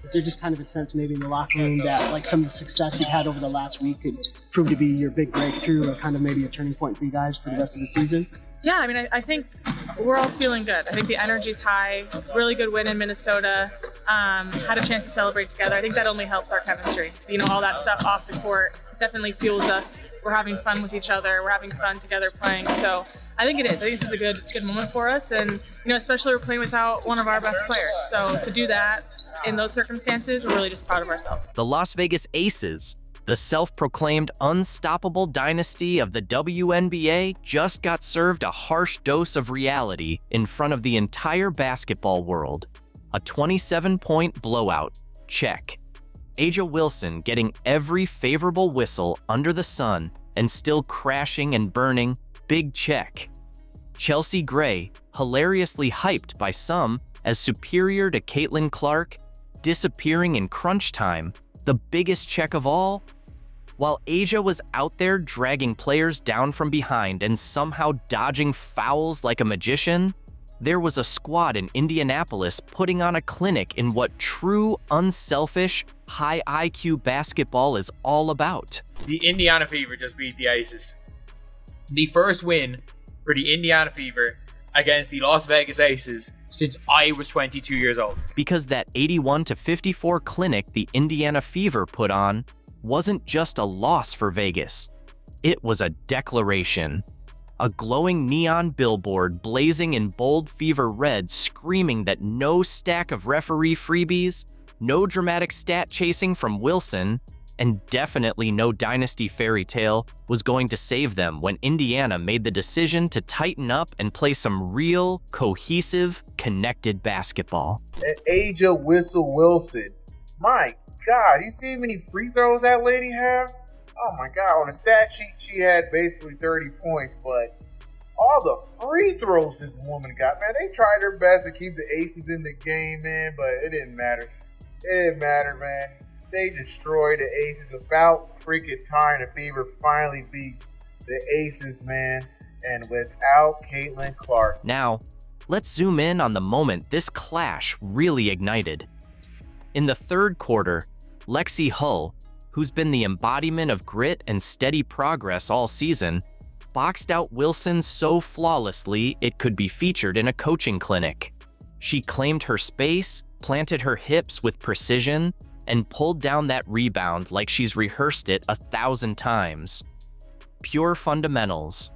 is there just kind of a sense maybe in the locker room that like some of the success you've had over the last week could prove to be your big breakthrough or kind of maybe a turning point for you guys for the rest of the season? Yeah, I mean, I think we're all feeling good. I think the energy's high. Really good win in Minnesota. Had a chance to celebrate together. I think that only helps our chemistry. You know, all that stuff off the court definitely fuels us. We're having fun with each other. We're having fun together playing. So I think it is. I think this is a good moment for us. And, you know, especially we're playing without one of our best players. So to do that in those circumstances, we're really just proud of ourselves. The Las Vegas Aces, the self-proclaimed unstoppable dynasty of the WNBA, just got served a harsh dose of reality in front of the entire basketball world. A 27-point blowout, check. A'ja Wilson getting every favorable whistle under the sun and still crashing and burning, big check. Chelsea Gray, hilariously hyped by some as superior to Caitlin Clark, disappearing in crunch time, the biggest check of all. While A'ja was out there dragging players down from behind and somehow dodging fouls like a magician, there was a squad in Indianapolis putting on a clinic in what true, unselfish, high IQ basketball is all about. The Indiana Fever just beat the Aces. The first win for the Indiana Fever against the Las Vegas Aces since I was 22 years old. Because that 81-54 clinic the Indiana Fever put on wasn't just a loss for Vegas. It was a declaration. A glowing neon billboard blazing in bold Fever red screaming that no stack of referee freebies, no dramatic stat chasing from Wilson, and definitely no dynasty fairy tale was going to save them when Indiana made the decision to tighten up and play some real, cohesive, connected basketball. And A'ja Wilson. My God, you see how many free throws that lady have? Oh my God, on the stat sheet, she had basically 30 points, but all the free throws this woman got, man, they tried their best to keep the Aces in the game, man, but it didn't matter. It didn't matter, man. They destroyed the Aces. About freaking time the Fever finally beats the Aces, man, and without Caitlin Clark. Now, let's zoom in on the moment this clash really ignited. In the third quarter, Lexie Hull, who's been the embodiment of grit and steady progress all season, boxed out Wilson so flawlessly it could be featured in a coaching clinic. She claimed her space, planted her hips with precision, and pulled down that rebound like she's rehearsed it 1,000 times. Pure fundamentals.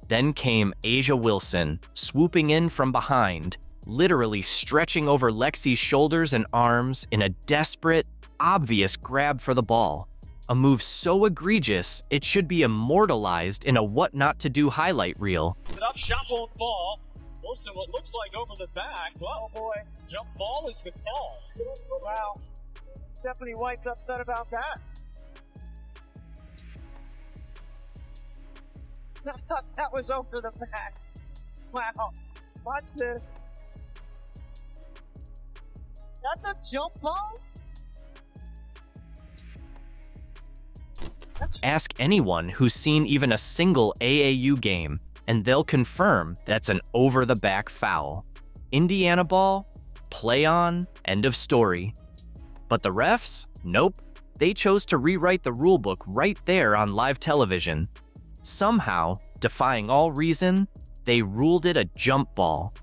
Then came A'ja Wilson, swooping in from behind, literally stretching over Lexie's shoulders and arms in a desperate, obvious grab for the ball. A move so egregious, it should be immortalized in a what not to do highlight reel. Up, shot won't fall. Wilson, what looks like over the back. Oh boy, jump ball is the call. Wow, Stephanie White's upset about that. I thought that was over the back. Wow, watch this. That's a jump ball? Ask anyone who's seen even a single AAU game, and they'll confirm that's an over-the-back foul. Indiana ball, play on, end of story. But the refs? Nope. They chose to rewrite the rulebook right there on live television. Somehow, defying all reason, they ruled it a jump ball.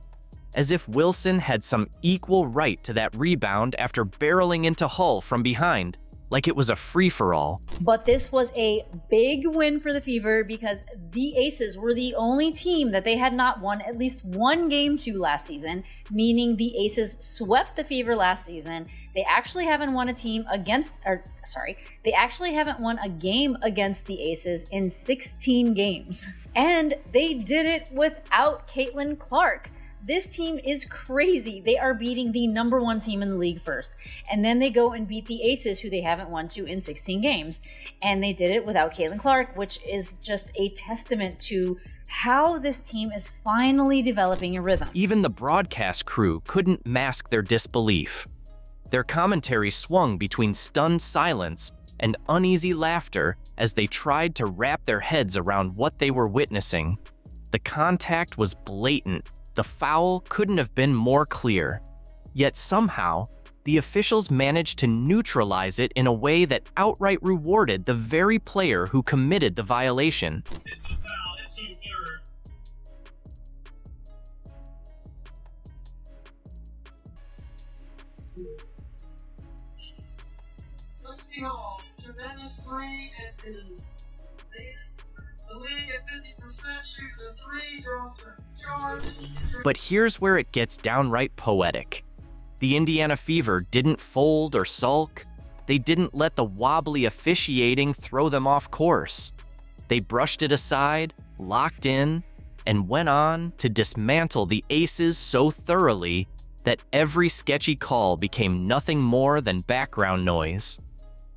As if Wilson had some equal right to that rebound after barreling into Hull from behind, like it was a free-for-all. But this was a big win for the Fever because the Aces were the only team that they had not won at least one game to last season, meaning the Aces swept the Fever last season. They actually haven't won a game against the Aces in 16 games. And they did it without Caitlin Clark. This team is crazy. They are beating the number one team in the league first. And then they go and beat the Aces, who they haven't won to in 16 games. And they did it without Caitlin Clark, which is just a testament to how this team is finally developing a rhythm. Even the broadcast crew couldn't mask their disbelief. Their commentary swung between stunned silence and uneasy laughter as they tried to wrap their heads around what they were witnessing. The contact was blatant. The foul couldn't have been more clear. Yet somehow, the officials managed to neutralize it in a way that outright rewarded the very player who committed the violation. It's a foul. It's his third. Lexie Hall, tremendous three at the base. The league at 50% shooting the three, draws for charge. But here's where it gets downright poetic. The Indiana Fever didn't fold or sulk. They didn't let the wobbly officiating throw them off course. They brushed it aside, locked in, and went on to dismantle the Aces so thoroughly that every sketchy call became nothing more than background noise.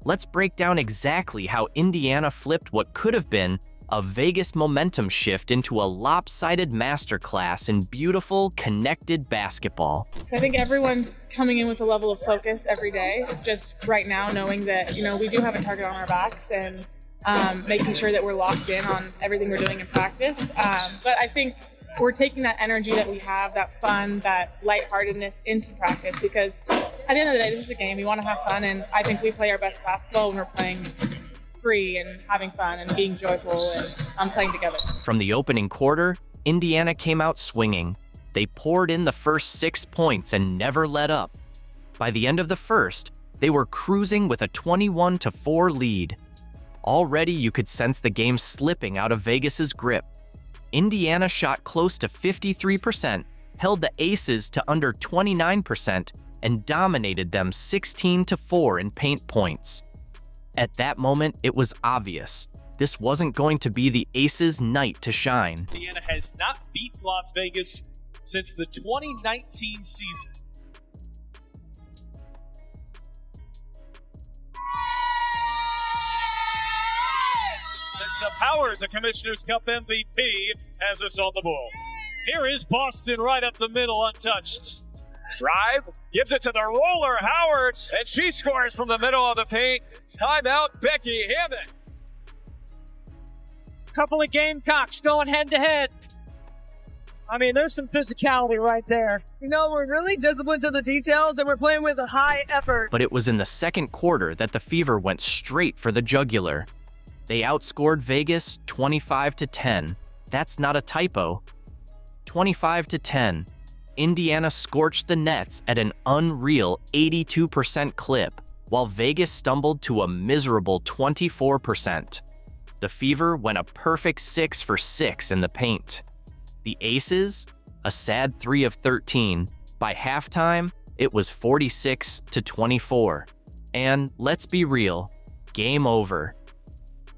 Let's break down exactly how Indiana flipped what could have been a Vegas momentum shift into a lopsided masterclass in beautiful, connected basketball. So I think everyone's coming in with a level of focus every day, just right now knowing that, we do have a target on our backs and making sure that we're locked in on everything we're doing in practice. But I think we're taking that energy that we have, that fun, that lightheartedness into practice, because at the end of the day, this is a game. We want to have fun, and I think we play our best basketball when we're playing free and having fun and being joyful and playing together. From the opening quarter, Indiana came out swinging. They poured in the first 6 points and never let up. By the end of the first, they were cruising with a 21-4 lead. Already you could sense the game slipping out of Vegas's grip. Indiana shot close to 53%, held the Aces to under 29%, and dominated them 16-4 in paint points. At that moment, it was obvious. This wasn't going to be the Aces' night to shine. Indiana has not beat Las Vegas since the 2019 season. Since Howard, the Commissioner's Cup MVP, has us on the ball. Here is Boston right up the middle, untouched. Drive, gives it to the roller, Howard, and she scores from the middle of the paint. Timeout, Becky Hammond. Couple of Gamecocks going head-to-head. I mean, there's some physicality right there. We're really disciplined to the details, and we're playing with a high effort. But it was in the second quarter that the Fever went straight for the jugular. They outscored Vegas 25-10. That's not a typo. 25-10. Indiana scorched the nets at an unreal 82% clip, while Vegas stumbled to a miserable 24%. The Fever went a perfect 6 for 6 in the paint. The Aces, a sad 3 of 13. By halftime, it was 46-24. And let's be real, game over.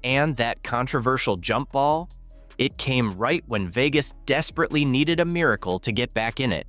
And that controversial jump ball, it came right when Vegas desperately needed a miracle to get back in it.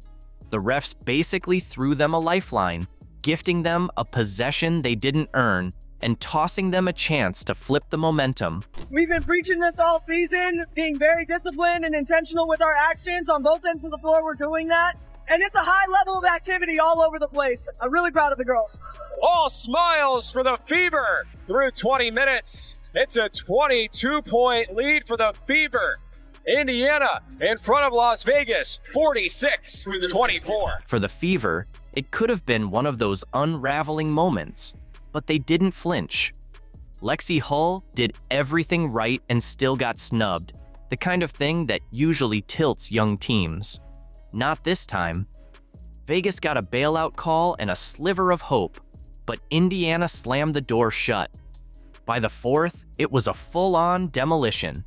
The refs basically threw them a lifeline, gifting them a possession they didn't earn and tossing them a chance to flip the momentum. We've been preaching this all season, being very disciplined and intentional with our actions. On both ends of the floor, we're doing that. And it's a high level of activity all over the place. I'm really proud of the girls. All smiles for the Fever through 20 minutes. It's a 22-point lead for the Fever. Indiana in front of Las Vegas, 46-24. For the Fever, it could have been one of those unraveling moments, but they didn't flinch. Lexie Hull did everything right and still got snubbed, the kind of thing that usually tilts young teams. Not this time. Vegas got a bailout call and a sliver of hope, but Indiana slammed the door shut. By the fourth, it was a full-on demolition.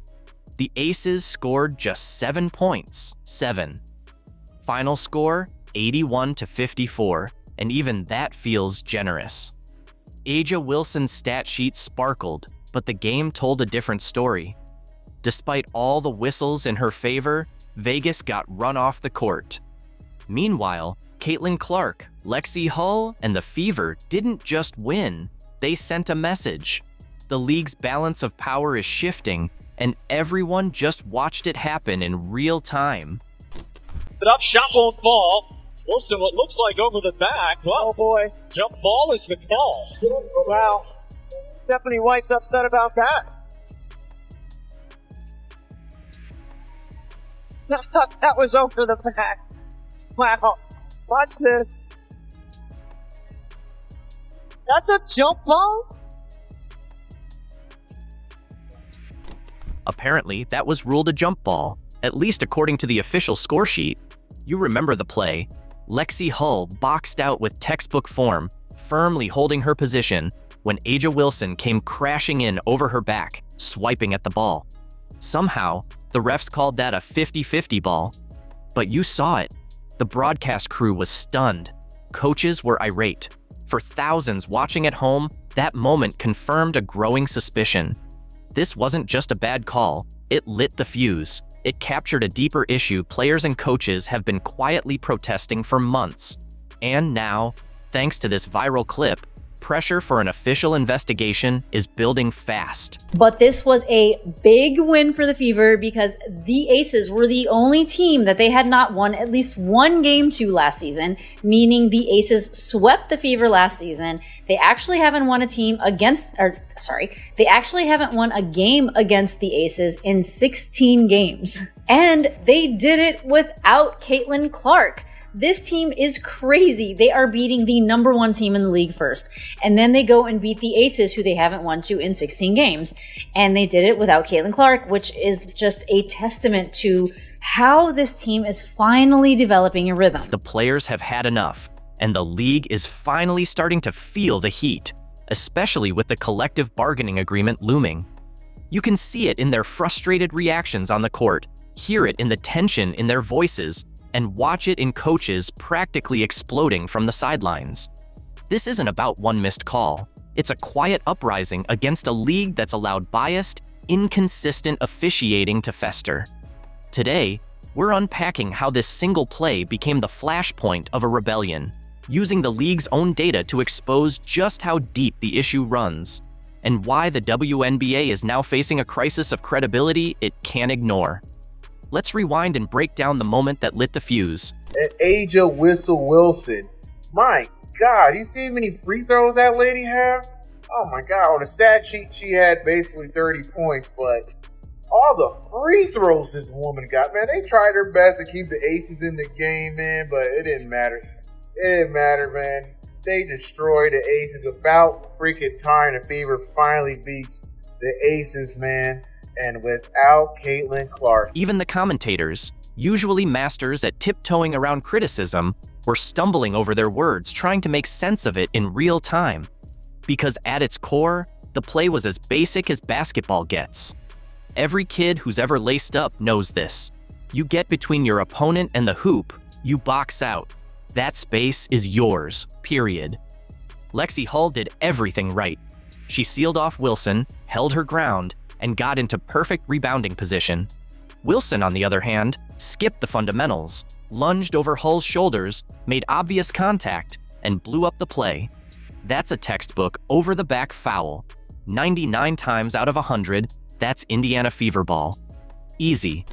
The Aces scored just 7 points, 7. Final score, 81-54, and even that feels generous. A'ja Wilson's stat sheet sparkled, but the game told a different story. Despite all the whistles in her favor, Vegas got run off the court. Meanwhile, Caitlin Clark, Lexie Hull, and the Fever didn't just win, they sent a message. The league's balance of power is shifting, and everyone just watched it happen in real time. But up, shot won't fall. Wilson, what looks like over the back. Oh boy. Jump ball is the call. Wow. Stephanie White's upset about that. That was over the back. Wow. Watch this. That's a jump ball? Apparently, that was ruled a jump ball, at least according to the official score sheet. You remember the play. Lexie Hull boxed out with textbook form, firmly holding her position, when Aja Wilson came crashing in over her back, swiping at the ball. Somehow, the refs called that a 50-50 ball. But you saw it. The broadcast crew was stunned. Coaches were irate. For thousands watching at home, that moment confirmed a growing suspicion. This wasn't just a bad call, it lit the fuse. It captured a deeper issue players and coaches have been quietly protesting for months. And now, thanks to this viral clip, pressure for an official investigation is building fast. But this was a big win for the Fever because the Aces were the only team that they had not won at least one game to last season, meaning the Aces swept the Fever last season. They actually haven't won a game against the Aces in 16 games. And they did it without Caitlin Clark. This team is crazy. They are beating the number one team in the league first. And then they go and beat the Aces, who they haven't won to in 16 games. And they did it without Caitlin Clark, which is just a testament to how this team is finally developing a rhythm. The players have had enough, and the league is finally starting to feel the heat, especially with the collective bargaining agreement looming. You can see it in their frustrated reactions on the court, hear it in the tension in their voices, and watch it in coaches practically exploding from the sidelines. This isn't about one missed call. It's a quiet uprising against a league that's allowed biased, inconsistent officiating to fester. Today, we're unpacking how this single play became the flashpoint of a rebellion, using the league's own data to expose just how deep the issue runs, and why the WNBA is now facing a crisis of credibility it can't ignore. Let's rewind and break down the moment that lit the fuse. And Aja Wilson. My God, you see how many free throws that lady have? Oh my God, on the stat sheet she had basically 30 points, but all the free throws this woman got, man, they tried their best to keep the Aces in the game, man, but it didn't matter. It didn't matter, man. They destroyed the Aces. About freaking time the Fever finally beats the Aces, man. And without Caitlin Clark. Even the commentators, usually masters at tiptoeing around criticism, were stumbling over their words, trying to make sense of it in real time. Because at its core, the play was as basic as basketball gets. Every kid who's ever laced up knows this. You get between your opponent and the hoop, you box out. That space is yours, period. Lexie Hull did everything right. She sealed off Wilson, held her ground, and got into perfect rebounding position. Wilson, on the other hand, skipped the fundamentals, lunged over Hull's shoulders, made obvious contact, and blew up the play. That's a textbook over-the-back foul. 99 times out of 100, that's Indiana Fever ball. Easy.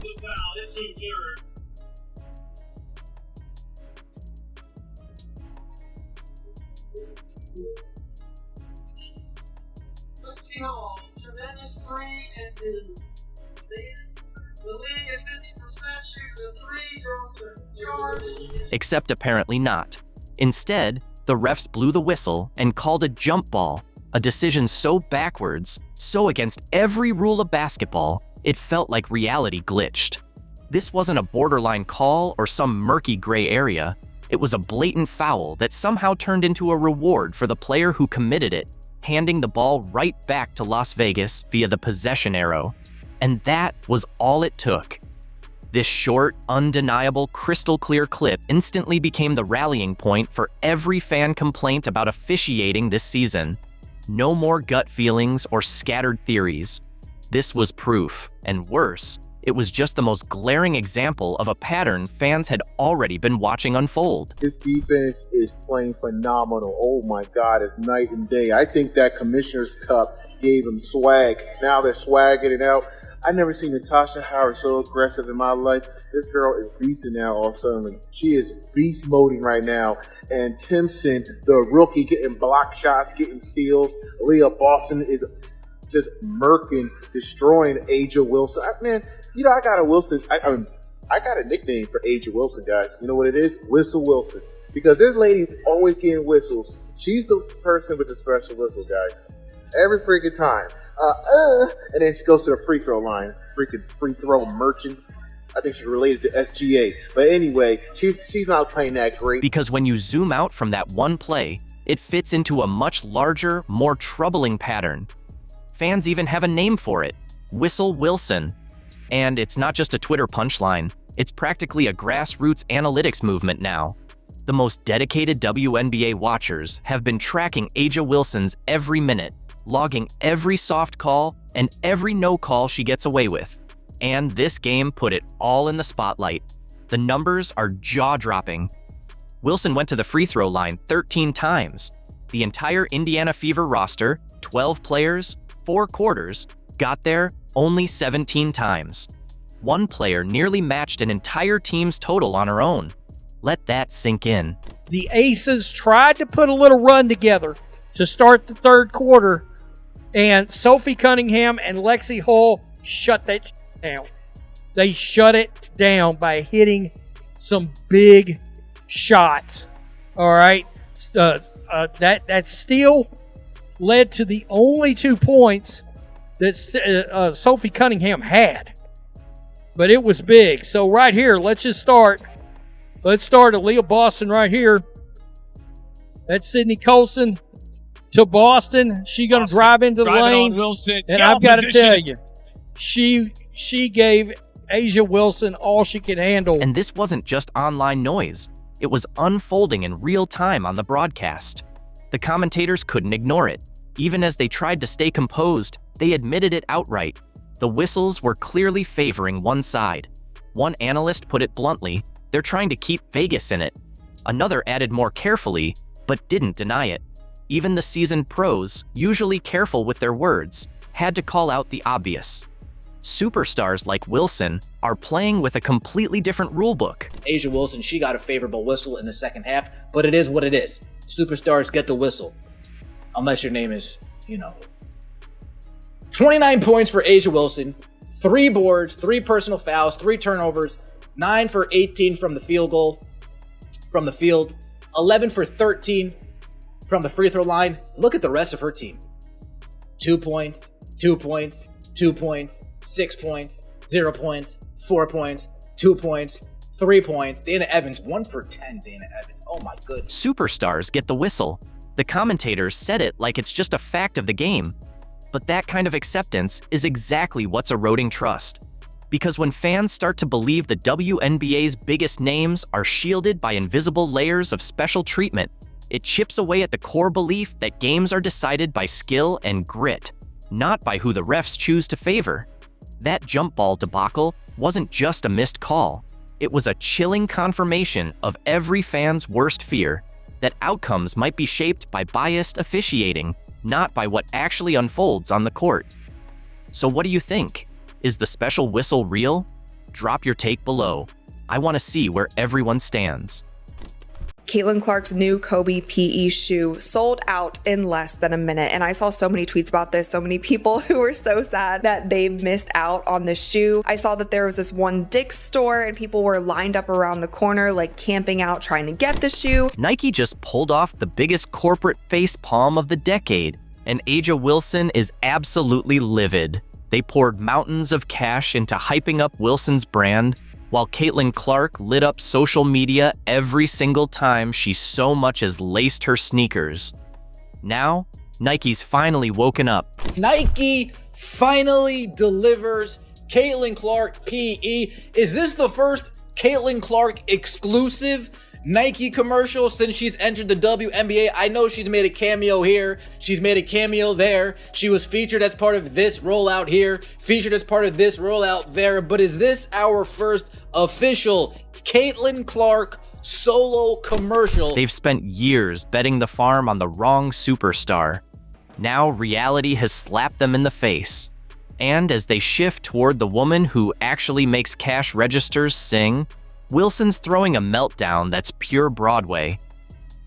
Tremendous three and two. The league at 50% shoot the three, girls are charged. Except apparently not. Instead, the refs blew the whistle and called a jump ball, a decision so backwards, so against every rule of basketball, it felt like reality glitched. This wasn't a borderline call or some murky gray area. It was a blatant foul that somehow turned into a reward for the player who committed it, handing the ball right back to Las Vegas via the possession arrow. And that was all it took. This short, undeniable, crystal-clear clip instantly became the rallying point for every fan complaint about officiating this season. No more gut feelings or scattered theories. This was proof, and worse, it was just the most glaring example of a pattern fans had already been watching unfold. This defense is playing phenomenal. Oh my God, it's night and day. I think that Commissioner's Cup gave them swag. Now they're swagging it out. I never seen Natasha Howard so aggressive in my life. This girl is beasting now all of a sudden. She is beast moding right now. And Timpson, the rookie, getting block shots, getting steals. Leah Boston is just murking, destroying Aja Wilson. Man, you know, I got a nickname for Aja Wilson, guys. You know what it is? Whistle Wilson. Because this lady is always getting whistles She's the person with the special whistle, guy. Every freaking time. And then she goes to the free throw line. Freaking free throw merchant. I think she's related to SGA. But anyway, she's not playing that great. Because when you zoom out from that one play, it fits into a much larger, more troubling pattern. Fans even have a name for it, Whistle Wilson. And it's not just a Twitter punchline, it's practically a grassroots analytics movement now. The most dedicated WNBA watchers have been tracking A'ja Wilson's every minute, logging every soft call and every no call she gets away with. And this game put it all in the spotlight. The numbers are jaw-dropping. Wilson went to the free throw line 13 times. The entire Indiana Fever roster, 12 players, 4 quarters, got there only 17 times. One player nearly matched an entire team's total on her own. Let that sink in. The Aces tried to put a little run together to start the third quarter, and Sophie Cunningham and Lexie Hull shut that down. They shut it down by hitting some big shots. All right, that steal led to the only 2 points that Sophie Cunningham had, but it was big. So right here, let's start Aaliyah Boston right here. That's Sydney Colson to Boston. She's going to drive into the lane. Wilson. And I've got to tell you, she gave A'ja Wilson all she could handle. And this wasn't just online noise. It was unfolding in real time on the broadcast. The commentators couldn't ignore it. Even as they tried to stay composed, they admitted it outright. The whistles were clearly favoring one side. One analyst put it bluntly, they're trying to keep Vegas in it. Another added more carefully, but didn't deny it. Even the seasoned pros, usually careful with their words, had to call out the obvious. Superstars like Wilson are playing with a completely different rulebook. A'ja Wilson, she got a favorable whistle in the second half, but it is what it is. Superstars get the whistle. Unless your name is, 29 points for A'ja Wilson, 3 boards, 3 personal fouls, 3 turnovers, 9 for 18 from the field, 11 for 13 from the free throw line. Look at the rest of her team. 2 points, 2 points, 2 points, 6 points, 0 points, 4 points, 2 points, 3 points. Dana Evans, 1 for 10, Dana Evans. Oh my goodness. Superstars get the whistle. The commentators said it like it's just a fact of the game. But that kind of acceptance is exactly what's eroding trust. Because when fans start to believe the WNBA's biggest names are shielded by invisible layers of special treatment, it chips away at the core belief that games are decided by skill and grit, not by who the refs choose to favor. That jump ball debacle wasn't just a missed call. It was a chilling confirmation of every fan's worst fear, that outcomes might be shaped by biased officiating, not by what actually unfolds on the court. So what do you think? Is the special whistle real? Drop your take below. I want to see where everyone stands. Caitlin Clark's new Kobe PE shoe sold out in less than a minute. And I saw so many tweets about this, so many people who were so sad that they missed out on the shoe. I saw that there was this one Dick's store and people were lined up around the corner, like camping out, trying to get the shoe. Nike just pulled off the biggest corporate face palm of the decade, and A'ja Wilson is absolutely livid. They poured mountains of cash into hyping up Wilson's brand, while Caitlin Clark lit up social media every single time she so much as laced her sneakers. Now, Nike's finally woken up. Nike finally delivers Caitlin Clark PE. Is this the first Caitlin Clark exclusive Nike commercial since she's entered the WNBA? I know she's made a cameo here, she's made a cameo there, she was featured as part of this rollout here, featured as part of this rollout there, but is this our first official Caitlin Clark solo commercial? They've spent years betting the farm on the wrong superstar. Now reality has slapped them in the face. And as they shift toward the woman who actually makes cash registers sing, Wilson's throwing a meltdown that's pure Broadway.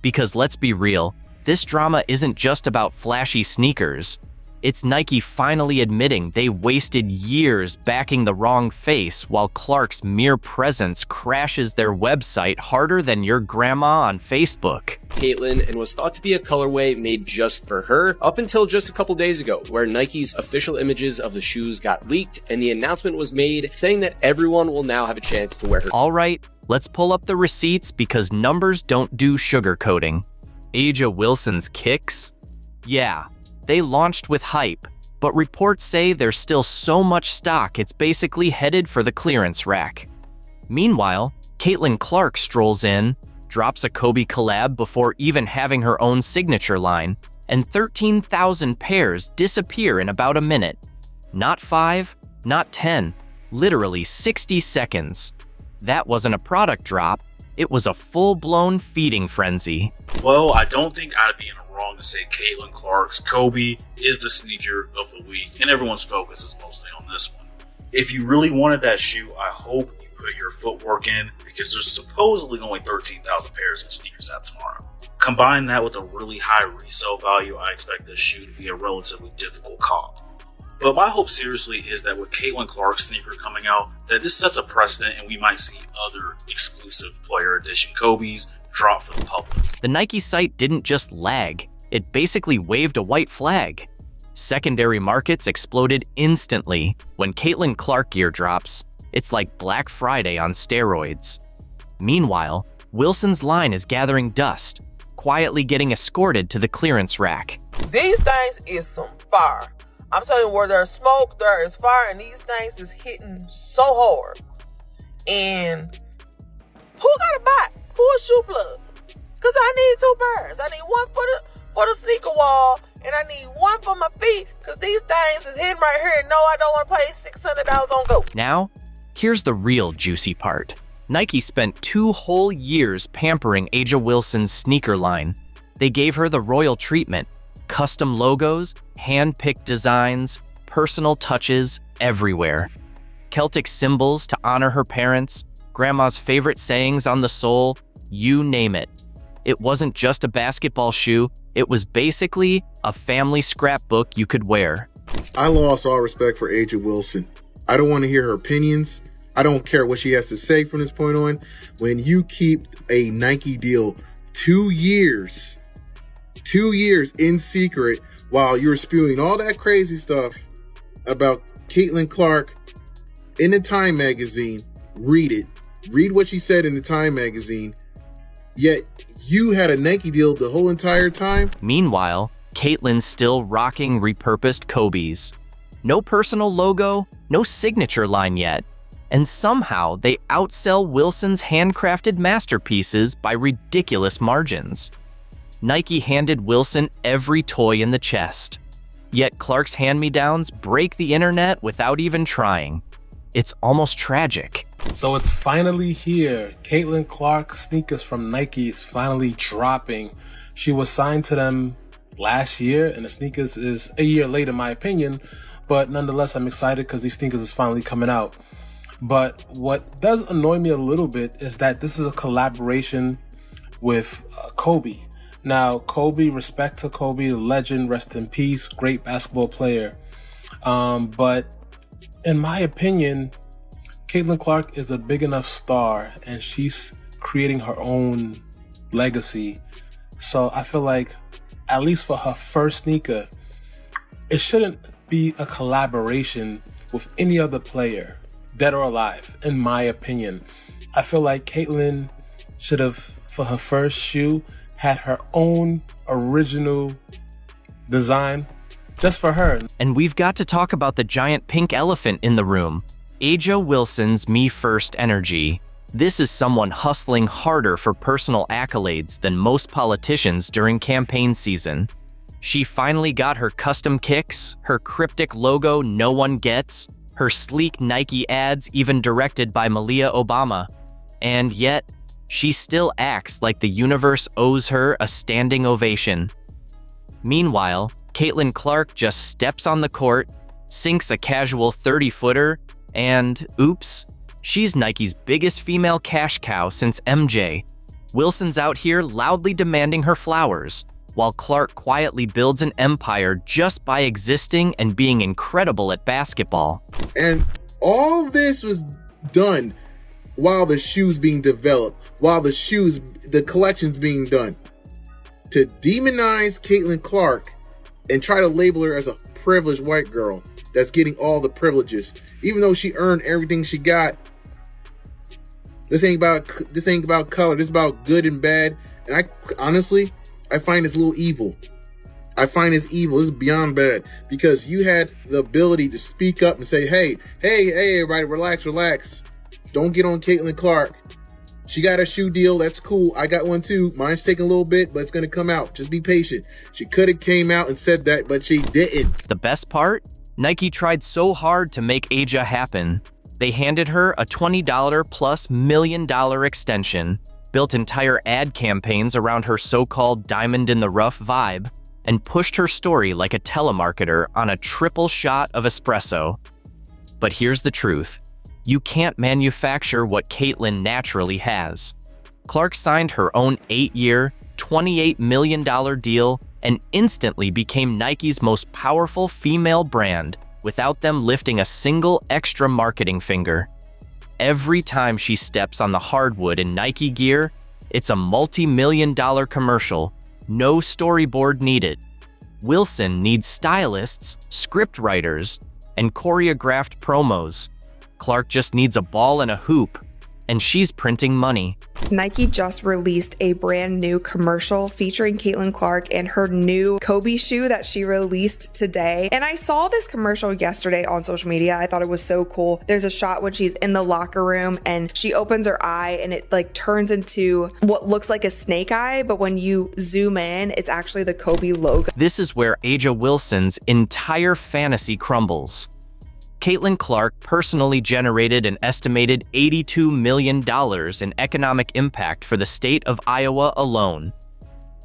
Because let's be real, this drama isn't just about flashy sneakers. It's Nike finally admitting they wasted years backing the wrong face while Clark's mere presence crashes their website harder than your grandma on Facebook. Caitlin, and was thought to be a colorway made just for her up until just a couple days ago, where Nike's official images of the shoes got leaked and the announcement was made saying that everyone will now have a chance to wear her. All right, let's pull up the receipts because numbers don't do sugarcoating. A'ja Wilson's kicks? Yeah, they launched with hype, but reports say there's still so much stock it's basically headed for the clearance rack. Meanwhile, Caitlin Clark strolls in, drops a Kobe collab before even having her own signature line, and 13,000 pairs disappear in about a minute. Not 5, not 10, literally 60 seconds. That wasn't a product drop, it was a full-blown feeding frenzy. Well, I don't think I'd be in the wrong to say Caitlin Clark's Kobe is the sneaker of the week, and everyone's focus is mostly on this one. If you really wanted that shoe, I hope you put your footwork in, because there's supposedly only 13,000 pairs of sneakers out tomorrow. Combine that with a really high resale value, I expect this shoe to be a relatively difficult comp. But my hope seriously is that with Caitlin Clark's sneaker coming out, that this sets a precedent and we might see other exclusive player edition Kobe's drop for the public. The Nike site didn't just lag, it basically waved a white flag. Secondary markets exploded instantly. When Caitlin Clark gear drops, it's like Black Friday on steroids. Meanwhile, Wilson's line is gathering dust, quietly getting escorted to the clearance rack. These things is some fire. I'm telling you, where there's smoke, there is fire, and these things is hitting so hard. And who got a bot? Who a shoe plug? Because I need 2 pairs. I need one for the sneaker wall, and I need one for my feet, because these things is hitting right here, and no, I don't want to pay $600 on Go. Now, here's the real juicy part. Nike spent 2 whole years pampering A'ja Wilson's sneaker line. They gave her the royal treatment. Custom logos, hand-picked designs, personal touches everywhere. Celtic symbols to honor her parents, grandma's favorite sayings on the sole, you name it. It wasn't just a basketball shoe, it was basically a family scrapbook you could wear. I lost all respect for A'ja Wilson. I don't want to hear her opinions. I don't care what she has to say from this point on. When you keep a Nike deal 2 years in secret while you're spewing all that crazy stuff about Caitlin Clark in the Time magazine, read it. Read what she said in the Time magazine. Yet you had a Nike deal the whole entire time. Meanwhile, Caitlin's still rocking repurposed Kobe's. No personal logo, no signature line yet. And somehow they outsell Wilson's handcrafted masterpieces by ridiculous margins. Nike handed Wilson every toy in the chest. Yet Clark's hand-me-downs break the internet without even trying. It's almost tragic. So it's finally here. Caitlin Clark sneakers from Nike is finally dropping. She was signed to them last year, and the sneakers is a year late in my opinion, but nonetheless I'm excited because these sneakers is finally coming out. But what does annoy me a little bit is that this is a collaboration with Kobe. Now, Kobe, respect to Kobe, legend, rest in peace, great basketball player. But in my opinion, Caitlin Clark is a big enough star and she's creating her own legacy. So I feel like, at least for her first sneaker, it shouldn't be a collaboration with any other player, dead or alive, in my opinion. I feel like Caitlin should have, for her first shoe, had her own original design just for her. And we've got to talk about the giant pink elephant in the room, A'ja Wilson's Me First energy. This is someone hustling harder for personal accolades than most politicians during campaign season. She finally got her custom kicks, her cryptic logo no one gets, her sleek Nike ads even directed by Malia Obama. And yet, she still acts like the universe owes her a standing ovation. Meanwhile, Caitlin Clark just steps on the court, sinks a casual 30-footer, and oops, she's Nike's biggest female cash cow since MJ. Wilson's out here loudly demanding her flowers, while Clark quietly builds an empire just by existing and being incredible at basketball. And all of this was done while the shoe's being developed, while the collection's being done. To demonize Caitlin Clark and try to label her as a privileged white girl that's getting all the privileges, even though she earned everything she got. This ain't about color. This is about good and bad. And I honestly find this a little evil. I find this evil. This is beyond bad, because you had the ability to speak up and say, hey, everybody, relax. Don't get on Caitlin Clark. She got a shoe deal. That's cool. I got one too. Mine's taking a little bit, but it's going to come out. Just be patient. She could have came out and said that, but she didn't. The best part? Nike tried so hard to make Aja happen. They handed her a $20 plus $1 million extension, built entire ad campaigns around her so-called diamond in the rough vibe, and pushed her story like a telemarketer on a triple shot of espresso. But here's the truth. You can't manufacture what Caitlin naturally has. Clark signed her own 8-year, $28 million deal and instantly became Nike's most powerful female brand without them lifting a single extra marketing finger. Every time she steps on the hardwood in Nike gear, it's a multi-million-dollar commercial, no storyboard needed. Wilson needs stylists, script writers, and choreographed promos. Clark just needs a ball and a hoop, and she's printing money. Nike just released a brand new commercial featuring Caitlin Clark and her new Kobe shoe that she released today. And I saw this commercial yesterday on social media. I thought it was so cool. There's a shot when she's in the locker room and she opens her eye and it like turns into what looks like a snake eye, but when you zoom in, it's actually the Kobe logo. This is where Aja Wilson's entire fantasy crumbles. Caitlin Clark personally generated an estimated $82 million in economic impact for the state of Iowa alone.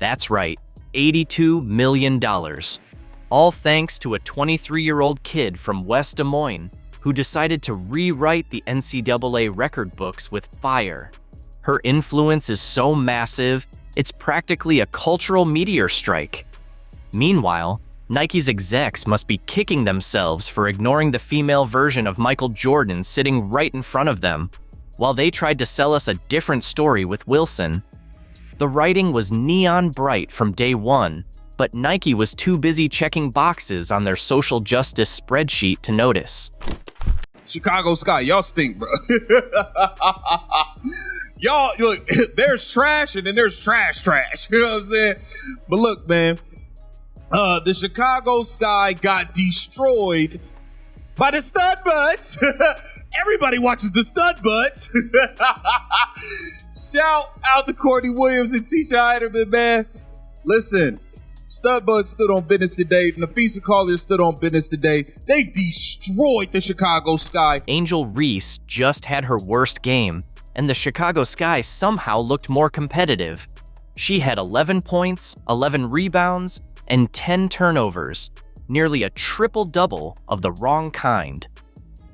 That's right, $82 million. All thanks to a 23-year-old kid from West Des Moines who decided to rewrite the NCAA record books with fire. Her influence is so massive, it's practically a cultural meteor strike. Meanwhile, Nike's execs must be kicking themselves for ignoring the female version of Michael Jordan sitting right in front of them, while they tried to sell us a different story with Wilson. The writing was neon bright from day one, but Nike was too busy checking boxes on their social justice spreadsheet to notice. Chicago Sky, y'all stink, bro. Y'all, look, there's trash and then there's trash. You know what I'm saying? But look, man. The Chicago Sky got destroyed by the Stud Buds. Everybody watches the Stud Buds. Shout out to Courtney Williams and Tisha Heiderman, man. Listen, Stud Buds stood on business today. Nafisa Collier stood on business today. They destroyed the Chicago Sky. Angel Reese just had her worst game, and the Chicago Sky somehow looked more competitive. She had 11 points, 11 rebounds, and 10 turnovers, nearly a triple-double of the wrong kind.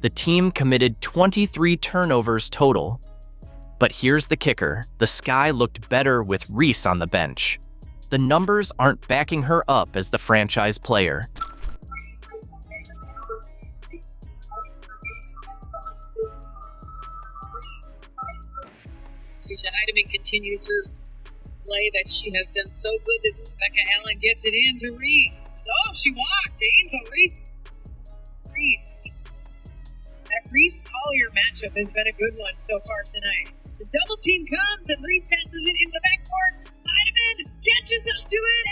The team committed 23 turnovers total. But here's the kicker. The Sky looked better with Reese on the bench. The numbers aren't backing her up as the franchise player. Tisha Heidemann continues her play that she has done so good. This Rebecca Allen gets it in to Reese. Oh, she walked. Angel Reese. That Reese Collier matchup has been a good one so far tonight. The double team comes and Reese passes it into the backcourt. Heidemann catches up to it.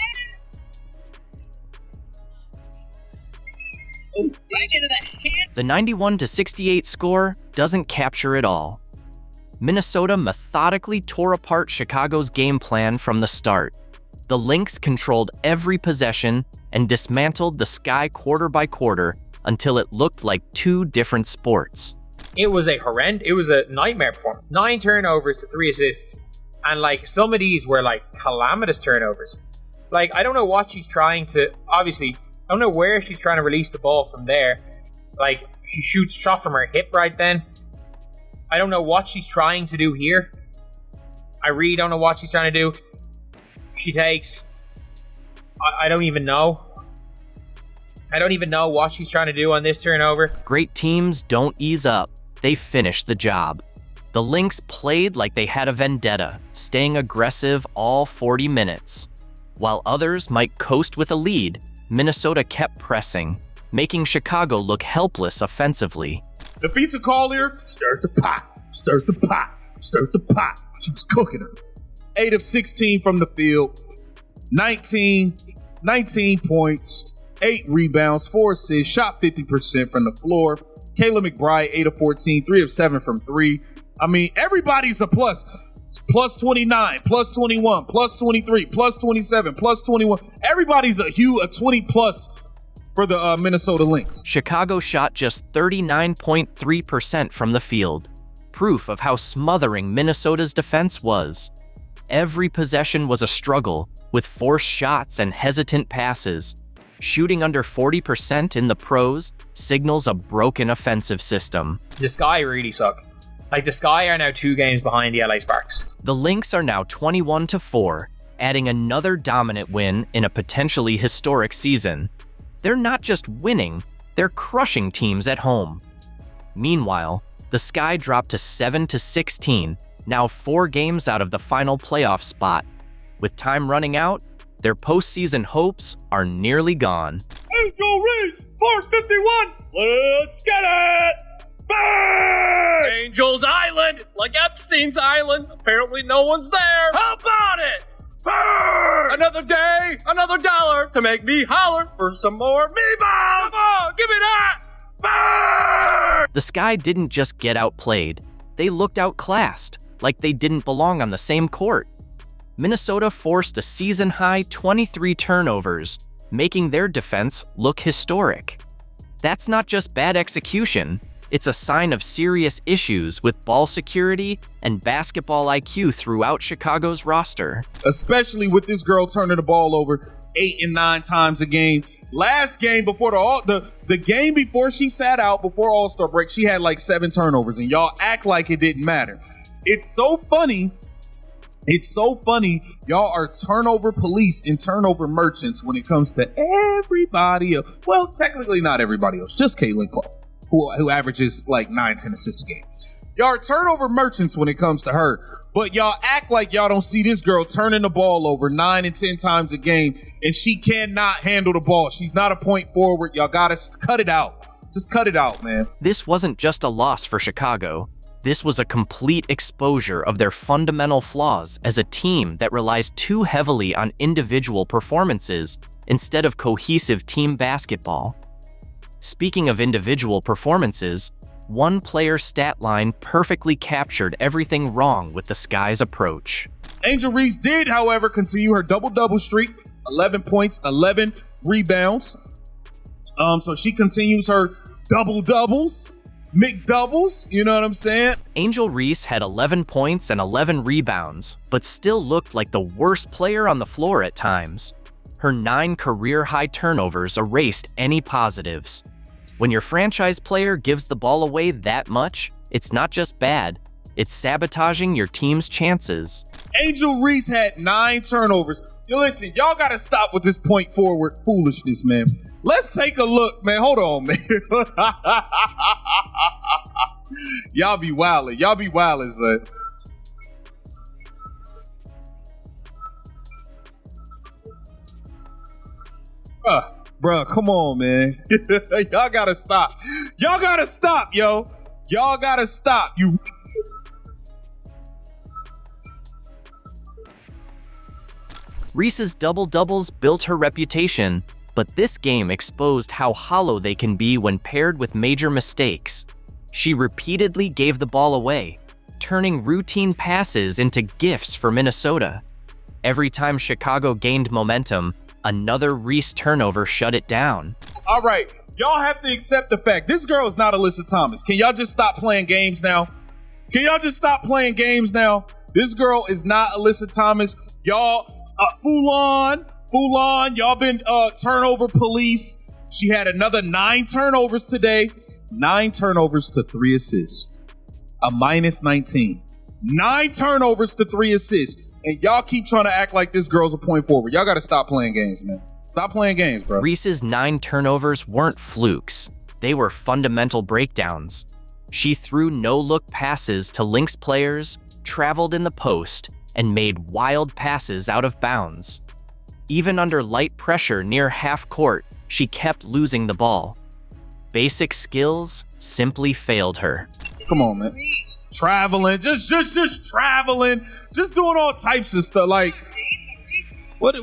Right into the hand. The 91-68 score doesn't capture it all. Minnesota methodically tore apart Chicago's game plan from the start. The Lynx controlled every possession and dismantled the Sky quarter by quarter until it looked like two different sports. It was a nightmare performance. 9 turnovers to 3 assists. And like some of these were like calamitous turnovers. Like I don't know what she's trying to, obviously, I don't know where she's trying to release the ball from there. Like she shoots shot from her hip right then. I don't know what she's trying to do here. I really don't know what she's trying to do. She takes I don't even know. I don't even know what she's trying to do on this turnover. Great teams don't ease up. They finish the job. The Lynx played like they had a vendetta, staying aggressive all 40 minutes. While others might coast with a lead, Minnesota kept pressing, making Chicago look helpless offensively. Nafisa Collier, stirred the pot, stirred the pot, stirred the pot. She was cooking her. 8 of 16 from the field, 19 points, 8 rebounds, 4 assists, shot 50% from the floor. Kayla McBride, 8 of 14, 3 of 7 from 3. I mean, everybody's a plus. Plus 29, plus 21, plus 23, plus 27, plus 21. Everybody's a 20 plus for the Minnesota Lynx. Chicago shot just 39.3% from the field, proof of how smothering Minnesota's defense was. Every possession was a struggle, with forced shots and hesitant passes. Shooting under 40% in the pros signals a broken offensive system. The Sky really suck. Like, the Sky are now 2 games behind the LA Sparks. The Lynx are now 21-4, adding another dominant win in a potentially historic season. They're not just winning, they're crushing teams at home. Meanwhile, the Sky dropped to 7-16, now 4 games out of the final playoff spot. With time running out, their postseason hopes are nearly gone. Angel Reese, 451. Let's get it! Bang! Angel's Island, like Epstein's Island. Apparently no one's there. How about it? Bang! Another day, another dollar to make me holler for some more me-bombs. Come on, give me that. Bang! The Sky didn't just get outplayed. They looked outclassed, like they didn't belong on the same court. Minnesota forced a season-high 23 turnovers, making their defense look historic. That's not just bad execution. It's a sign of serious issues with ball security and basketball IQ throughout Chicago's roster. Especially with this girl turning the ball over 8 and 9 times a game. Last game before the game before she sat out before All-Star break, she had like 7 turnovers, and y'all act like it didn't matter. It's so funny. It's so funny. Y'all are turnover police and turnover merchants when it comes to everybody else. Well, technically not everybody else, just Caitlin Clark, who averages like 9-10 assists a game. Y'all are turnover merchants when it comes to her, but y'all act like y'all don't see this girl turning the ball over 9 and 10 times a game, and she cannot handle the ball. She's not a point forward. Y'all gotta cut it out. Just cut it out, man. This wasn't just a loss for Chicago. This was a complete exposure of their fundamental flaws as a team that relies too heavily on individual performances instead of cohesive team basketball. Speaking of individual performances, one player's stat line perfectly captured everything wrong with the Sky's approach. Angel Reese did, however, continue her double-double streak, 11 points, 11 rebounds. So she continues her double-doubles, McDoubles, you know what I'm saying? Angel Reese had 11 points and 11 rebounds, but still looked like the worst player on the floor at times. Her 9 career-high turnovers erased any positives. When your franchise player gives the ball away that much, it's not just bad, it's sabotaging your team's chances. Angel Reese had 9 turnovers. Yo, listen, y'all gotta stop with this point forward foolishness, man. Let's take a look, man. Hold on, man. Y'all be wildin'. Y'all be wildin', son. Bruh, come on, man. Y'all gotta stop. Y'all gotta stop, yo. Y'all gotta stop. You. Reese's double-doubles built her reputation, but this game exposed how hollow they can be when paired with major mistakes. She repeatedly gave the ball away, turning routine passes into gifts for Minnesota. Every time Chicago gained momentum, another Reese turnover shut it down. All right, y'all have to accept the fact this girl is not Alyssa Thomas. Can y'all just stop playing games now? Can y'all just stop playing games now? This girl is not Alyssa Thomas. Y'all, Foulon, y'all been turnover police. She had another 9 turnovers today. 9 turnovers to 3 assists. A minus 19. 9 turnovers to 3 assists. And y'all keep trying to act like this girl's a point forward. Y'all got to stop playing games, man. Stop playing games, bro. Reese's 9 turnovers weren't flukes. They were fundamental breakdowns. She threw no-look passes to Lynx players, traveled in the post, and made wild passes out of bounds. Even under light pressure near half court, she kept losing the ball. Basic skills simply failed her. Come on, man. Traveling, just traveling, just doing all types of stuff. Like, what?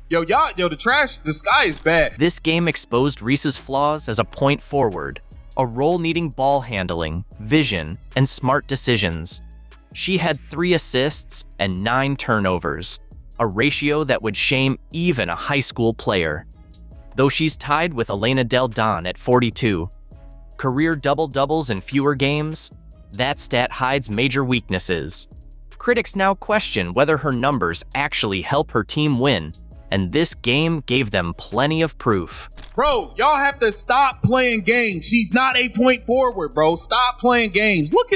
Yo, the sky is bad. This game exposed Reese's flaws as a point forward, a role needing ball handling, vision, and smart decisions. She had 3 assists and 9 turnovers, a ratio that would shame even a high school player. Though she's tied with Elena Del Don at 42. Career double-doubles in fewer games, that stat hides major weaknesses. Critics now question whether her numbers actually help her team win, and this game gave them plenty of proof. Bro, y'all have to stop playing games. She's not a point forward, bro. Stop playing games. Look,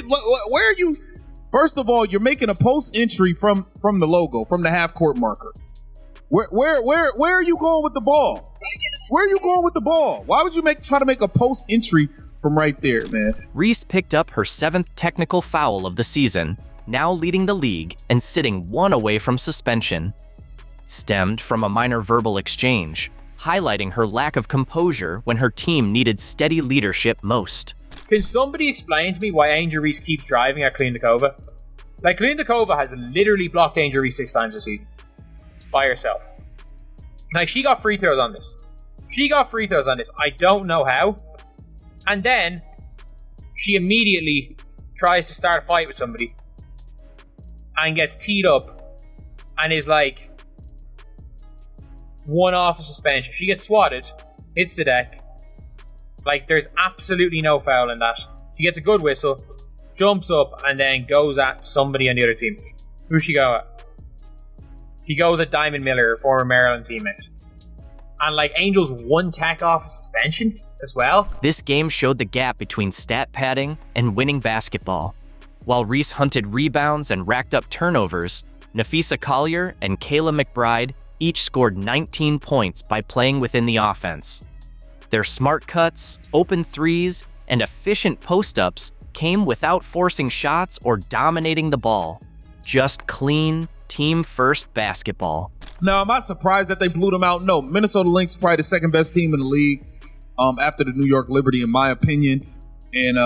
where are you? First of all, you're making a post entry from the logo, from the half court marker. Where are you going with the ball? Where are you going with the ball? Why would you try to make a post entry from right there, man? Reese picked up her 7th technical foul of the season, now leading the league and sitting 1 away from suspension. Stemmed from a minor verbal exchange, highlighting her lack of composure when her team needed steady leadership most. Can somebody explain to me why Angel Reese keeps driving at Klindakova? Like, Klindakova has literally blocked Angel Reese 6 times this season. By herself. Like, she got free throws on this. I don't know how. And then, she immediately tries to start a fight with somebody. And gets teed up. And is like 1 off a suspension. She gets swatted. Hits the deck. Like, there's absolutely no foul in that. She gets a good whistle. Jumps up and then goes at somebody on the other team. Who's she go at? She goes at Diamond Miller, her former Maryland teammate. And like, Angel's 1 tack off a suspension as well. This game showed the gap between stat padding and winning basketball. While Reese hunted rebounds and racked up turnovers, Nafisa Collier and Kayla McBride each scored 19 points by playing within the offense. Their smart cuts, open threes, and efficient post-ups came without forcing shots or dominating the ball. Just clean, team-first basketball. Now, am I surprised that they blew them out? No. Minnesota Lynx is probably the 2nd best team in the league after the New York Liberty, in my opinion. And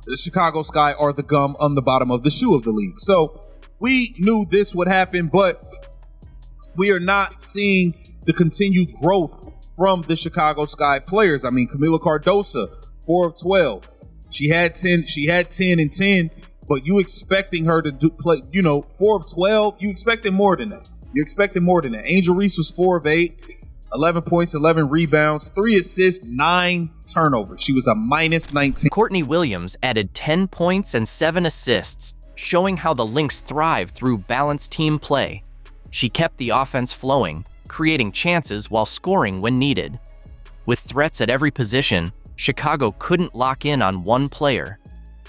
the Chicago Sky are the gum on the bottom of the shoe of the league. So we knew this would happen, but we are not seeing the continued growth from the Chicago Sky players. I mean, Camila Cardosa, 4 of 12. She had 10 and 10. But you expecting her to play, 4 of 12, you expected more than that. Angel Reese was 4 of 8, 11 points, 11 rebounds, 3 assists, 9 turnovers. She was a minus 19. Courtney Williams added 10 points and 7 assists, showing how the Lynx thrive through balanced team play. She kept the offense flowing, creating chances while scoring when needed. With threats at every position, Chicago couldn't lock in on one player.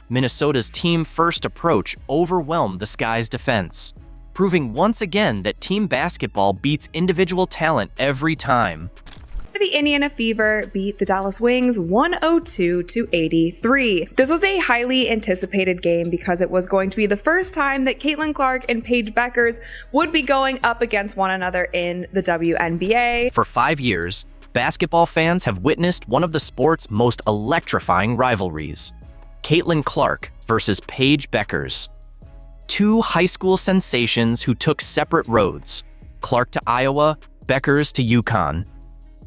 Minnesota's team-first approach overwhelmed the Sky's defense, proving once again that team basketball beats individual talent every time. The Indiana Fever beat the Dallas Wings 102-83. This was a highly anticipated game because it was going to be the first time that Caitlin Clark and Paige Beckers would be going up against one another in the WNBA. For 5 years, basketball fans have witnessed one of the sport's most electrifying rivalries. Caitlin Clark versus Paige Beckers. 2 high school sensations who took separate roads, Clark to Iowa, Beckers to UConn.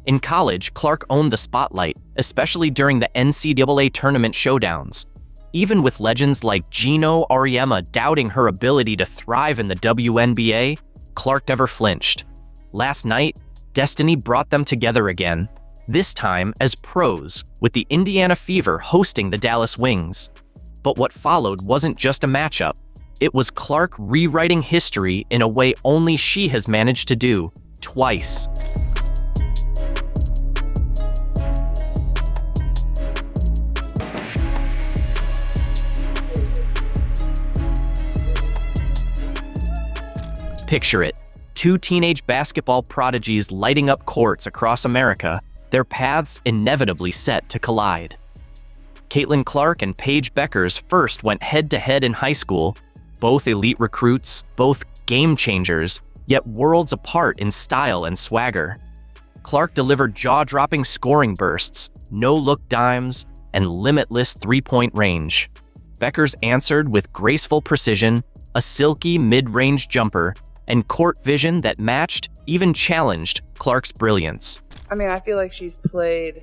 In college, Clark owned the spotlight, especially during the NCAA tournament showdowns. Even with legends like Gino Auriemma doubting her ability to thrive in the WNBA, Clark never flinched. Last night, destiny brought them together again, this time as pros, with the Indiana Fever hosting the Dallas Wings. But what followed wasn't just a matchup. It was Clark rewriting history in a way only she has managed to do, twice. Picture it. two teenage basketball prodigies lighting up courts across America, their paths inevitably set to collide. Caitlin Clark and Paige Beckers first went head-to-head in high school, both elite recruits, both game changers, yet worlds apart in style and swagger. Clark delivered jaw-dropping scoring bursts, no-look dimes, and limitless three-point range. Beckers answered with graceful precision, a silky mid-range jumper, and court vision that matched, even challenged, Clark's brilliance. I mean, I feel like she's played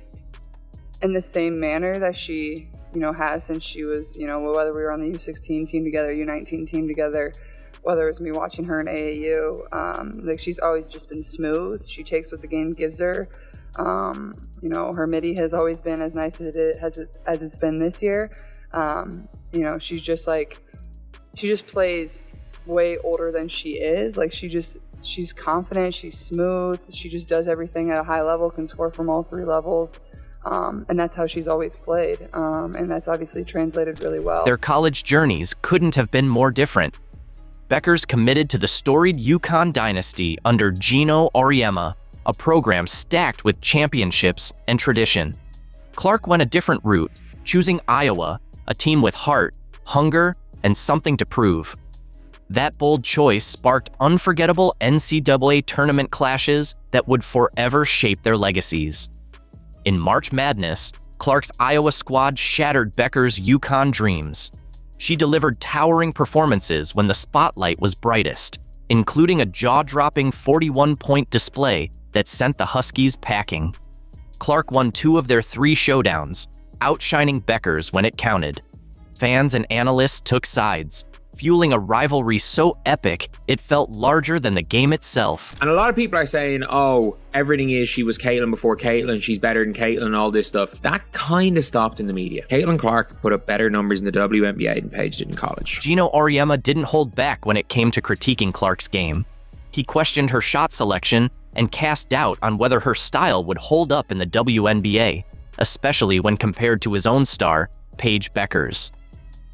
in the same manner that she, has since she was, whether we were on the U16 team together, U19 team together, whether it was me watching her in AAU. Like, she's always just been smooth. She takes what the game gives her. Her midi has always been as nice as it's been this year. She's just she just plays way older than she is. Like, she's confident, she's smooth, she just does everything at a high level, can score from all three levels. And that's how she's always played. And that's obviously translated really well. Their college journeys couldn't have been more different. Beckers committed to the storied UConn dynasty under Gino Auriemma, a program stacked with championships and tradition. Clark went a different route, choosing Iowa, a team with heart, hunger, and something to prove. That bold choice sparked unforgettable NCAA tournament clashes that would forever shape their legacies. In March Madness, Clark's Iowa squad shattered Beckers' UConn dreams. She delivered towering performances when the spotlight was brightest, including a jaw-dropping 41-point display that sent the Huskies packing. Clark won 2 of their 3 showdowns, outshining Beckers when it counted. Fans and analysts took sides, fueling a rivalry so epic it felt larger than the game itself. And a lot of people are saying, oh, everything is she was Caitlin before Caitlin, she's better than Caitlin, and all this stuff. That kind of stopped in the media. Caitlin Clark put up better numbers in the WNBA than Paige did in college. Gino Auriemma didn't hold back when it came to critiquing Clark's game. He questioned her shot selection and cast doubt on whether her style would hold up in the WNBA, especially when compared to his own star, Paige Beckers.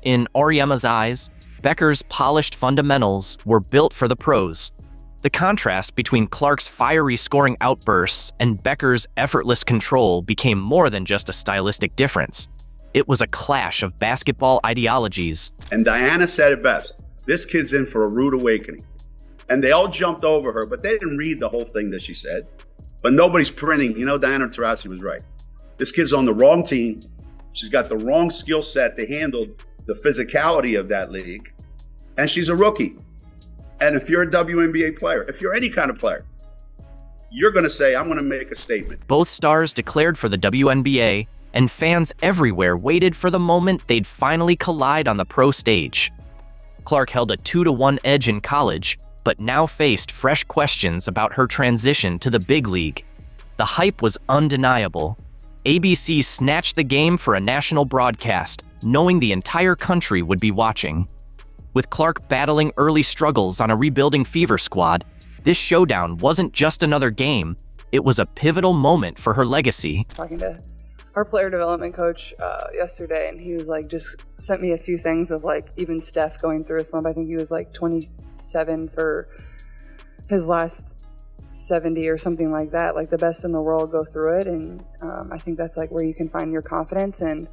In Auriemma's eyes, Beckers' polished fundamentals were built for the pros. The contrast between Clark's fiery scoring outbursts and Beckers' effortless control became more than just a stylistic difference. It was a clash of basketball ideologies. And Diana said it best. This kid's in for a rude awakening. And they all jumped over her, but they didn't read the whole thing that she said. But nobody's printing. Diana Taurasi was right. This kid's on the wrong team. She's got the wrong skill set to handle the physicality of that league, and she's a rookie. And if you're a WNBA player, if you're any kind of player, you're going to say, I'm going to make a statement. Both stars declared for the WNBA, and fans everywhere waited for the moment they'd finally collide on the pro stage. Clark held a 2-1 edge in college, but now faced fresh questions about her transition to the big league. The hype was undeniable. ABC snatched the game for a national broadcast, knowing the entire country would be watching. With Clark battling early struggles on a rebuilding Fever squad, this showdown wasn't just another game, it was a pivotal moment for her legacy. Talking to our player development coach yesterday, and he was just sent me a few things of even Steph going through a slump. I think he was 27 for his last 70 or something like that. The best in the world go through it, and I think that's where you can find your confidence. And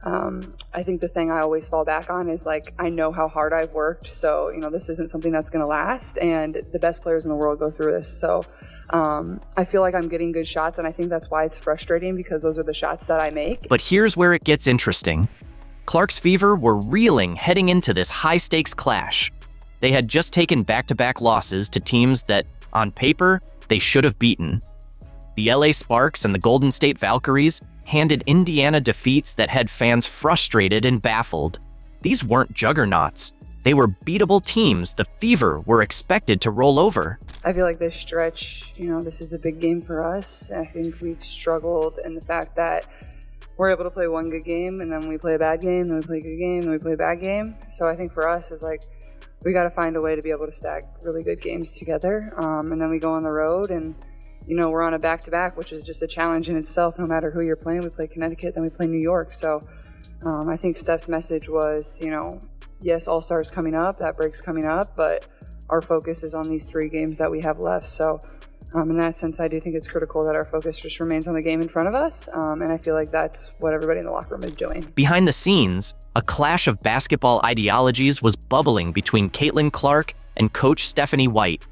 I think the thing I always fall back on is I know how hard I've worked, so this isn't something that's going to last, and the best players in the world go through this. So I feel like I'm getting good shots, and I think that's why it's frustrating, because those are the shots that I make. But here's where it gets interesting. Clark's Fever were reeling heading into this high-stakes clash. They had just taken back-to-back losses to teams that, on paper, they should have beaten. The LA Sparks and the Golden State Valkyries handed Indiana defeats that had fans frustrated and baffled. These weren't juggernauts. They were beatable teams the Fever were expected to roll over. I feel like this stretch, this is a big game for us. I think we've struggled in the fact that we're able to play one good game, and then we play a bad game, then we play a good game, then we play a bad game. So I think for us is we got to find a way to be able to stack really good games together. And then we go on the road, and we're on a back-to-back, which is just a challenge in itself. No matter who you're playing, we play Connecticut, then we play New York. So I think Steph's message was, yes, All-Stars coming up, that break's coming up, but our focus is on these 3 games that we have left. So in that sense, I do think it's critical that our focus just remains on the game in front of us. And I feel like that's what everybody in the locker room is doing. Behind the scenes, a clash of basketball ideologies was bubbling between Caitlin Clark and Coach Stephanie White.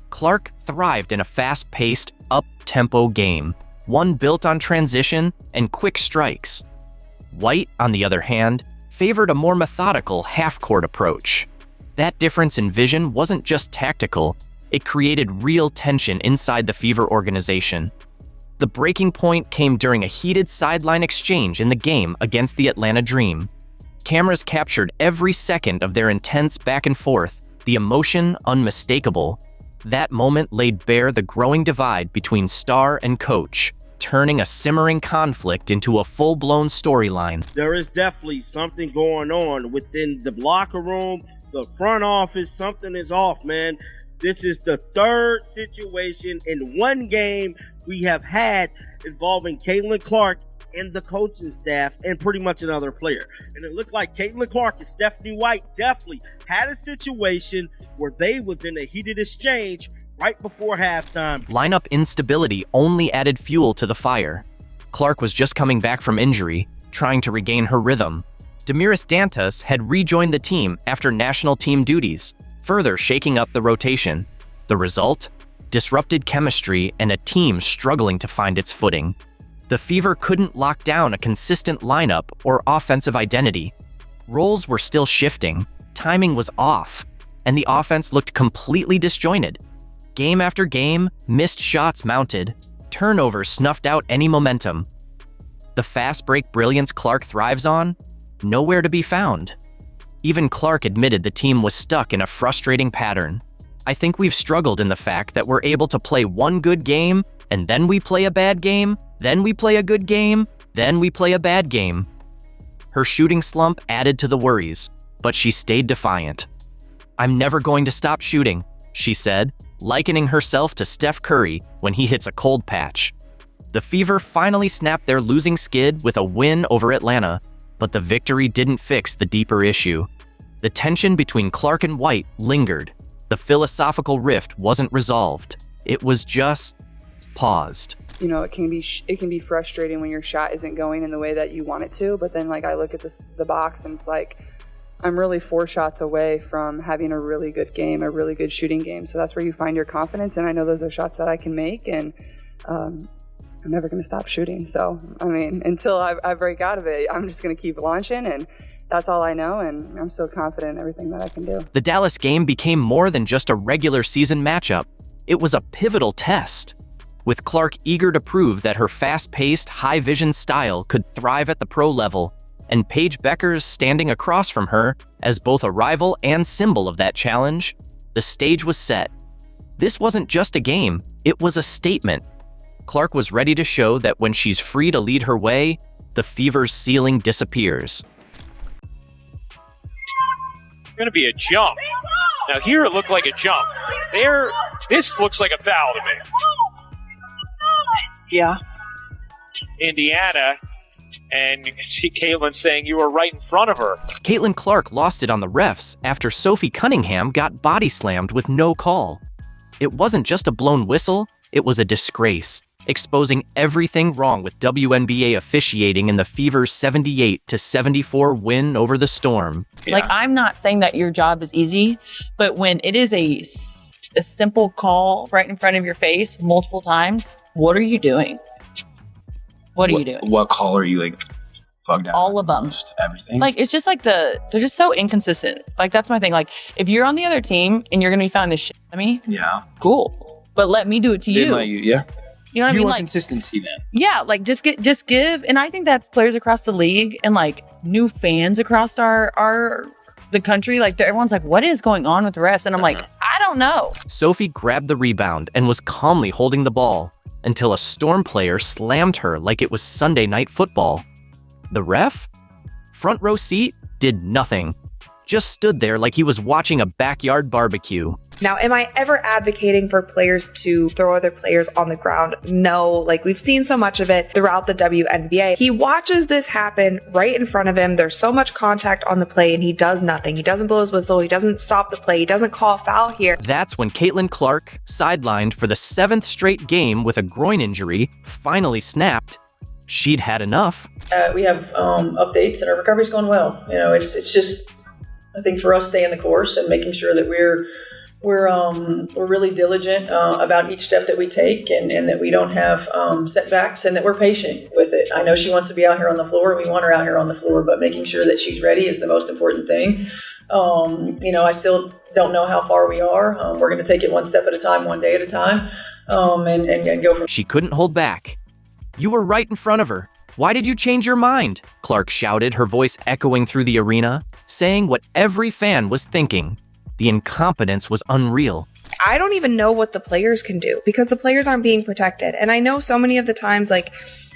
Clark thrived in a fast-paced, up-tempo game, one built on transition and quick strikes. White, on the other hand, favored a more methodical half-court approach. That difference in vision wasn't just tactical, it created real tension inside the Fever organization. The breaking point came during a heated sideline exchange in the game against the Atlanta Dream. Cameras captured every second of their intense back and forth, the emotion unmistakable. That moment laid bare the growing divide between star and coach, turning a simmering conflict into a full-blown storyline. There is definitely something going on within the locker room, the front office. Something is off, man. This is the 3rd situation in one game we have had involving Caitlin Clark and the coaching staff and pretty much another player. And it looked like Caitlin Clark and Stephanie White definitely had a situation where they was in a heated exchange right before halftime. Lineup instability only added fuel to the fire. Clark was just coming back from injury, trying to regain her rhythm. Damiris Dantas had rejoined the team after national team duties, further shaking up the rotation. The result? Disrupted chemistry and a team struggling to find its footing. The Fever couldn't lock down a consistent lineup or offensive identity. Roles were still shifting, timing was off, and the offense looked completely disjointed. Game after game, missed shots mounted, turnovers snuffed out any momentum. The fast break brilliance Clark thrives on? Nowhere to be found. Even Clark admitted the team was stuck in a frustrating pattern. I think we've struggled in the fact that we're able to play one good game, and then we play a bad game, then we play a good game, then we play a bad game. Her shooting slump added to the worries, but she stayed defiant. "I'm never going to stop shooting," she said, likening herself to Steph Curry when he hits a cold patch. The Fever finally snapped their losing skid with a win over Atlanta, but the victory didn't fix the deeper issue. The tension between Clark and White lingered. The philosophical rift wasn't resolved. It was just paused. You know, it can be frustrating when your shot isn't going in the way that you want it to, but then like I look at the box and it's like I'm really 4 shots away from having a really good game, a really good shooting game. So that's where you find your confidence, and I know those are shots that I can make, and I'm never going to stop shooting. So, I mean, until I break out of it, I'm just going to keep launching, and that's all I know, and I'm still confident in everything that I can do. The Dallas game became more than just a regular season matchup. It was a pivotal test. With Clark eager to prove that her fast-paced, high-vision style could thrive at the pro level, and Paige Beckers standing across from her as both a rival and symbol of that challenge, the stage was set. This wasn't just a game, it was a statement. Clark was ready to show that when she's free to lead her way, the Fever's ceiling disappears. It's going to be a jump. Now here it looked like a jump. There, this looks like a foul to me. Yeah. Indiana, and you can see Caitlin saying you were right in front of her. Caitlin Clark lost it on the refs after Sophie Cunningham got body slammed with no call. It wasn't just a blown whistle, it was a disgrace, exposing everything wrong with WNBA officiating in the Fever's 78-74 win over the Storm. Like, I'm not saying that your job is easy, but when it is a simple call right in front of your face multiple times, what are you doing? What are you doing? What call are you like bugged out? All of them. Just everything. Like, it's just like they're just so inconsistent. Like, that's my thing. Like, if you're on the other team and you're going to be found this shit at me, yeah, cool. But let me do it to you. Didn't let you, yeah. You know what I mean? You want Like, consistency then. yeah, like just give. And I think that's players across the league and like new fans across the country. Like, everyone's like, what is going on with the refs? And I'm like, I don't know. Sophie grabbed the rebound and was calmly holding the ball until a Storm player slammed her like it was Sunday Night Football. The ref? Front row seat? Did nothing. Just stood there like he was watching a backyard barbecue. Now, am I ever advocating for players to throw other players on the ground? No, like we've seen so much of it throughout the WNBA. He watches this happen right in front of him. There's so much contact on the play and he does nothing. He doesn't blow his whistle. He doesn't stop the play. He doesn't call a foul here. That's when Caitlin Clark, sidelined for the 7th straight game with a groin injury, finally snapped. She'd had enough. We have updates and our recovery's going well. You know, it's just, I think for us staying the course and making sure that we're really diligent about each step that we take and that we don't have setbacks and that we're patient with it. I know she wants to be out here on the floor. We want her out here on the floor, but making sure that she's ready is the most important thing. You know, I still don't know how far we are. We're going to take it one step at a time, one day at a time, and go from. She couldn't hold back. You were right in front of her. Why did you change your mind? Clark shouted, her voice echoing through the arena, saying what every fan was thinking. The incompetence was unreal. I don't even know what the players can do because the players aren't being protected. And I know so many of the times, like,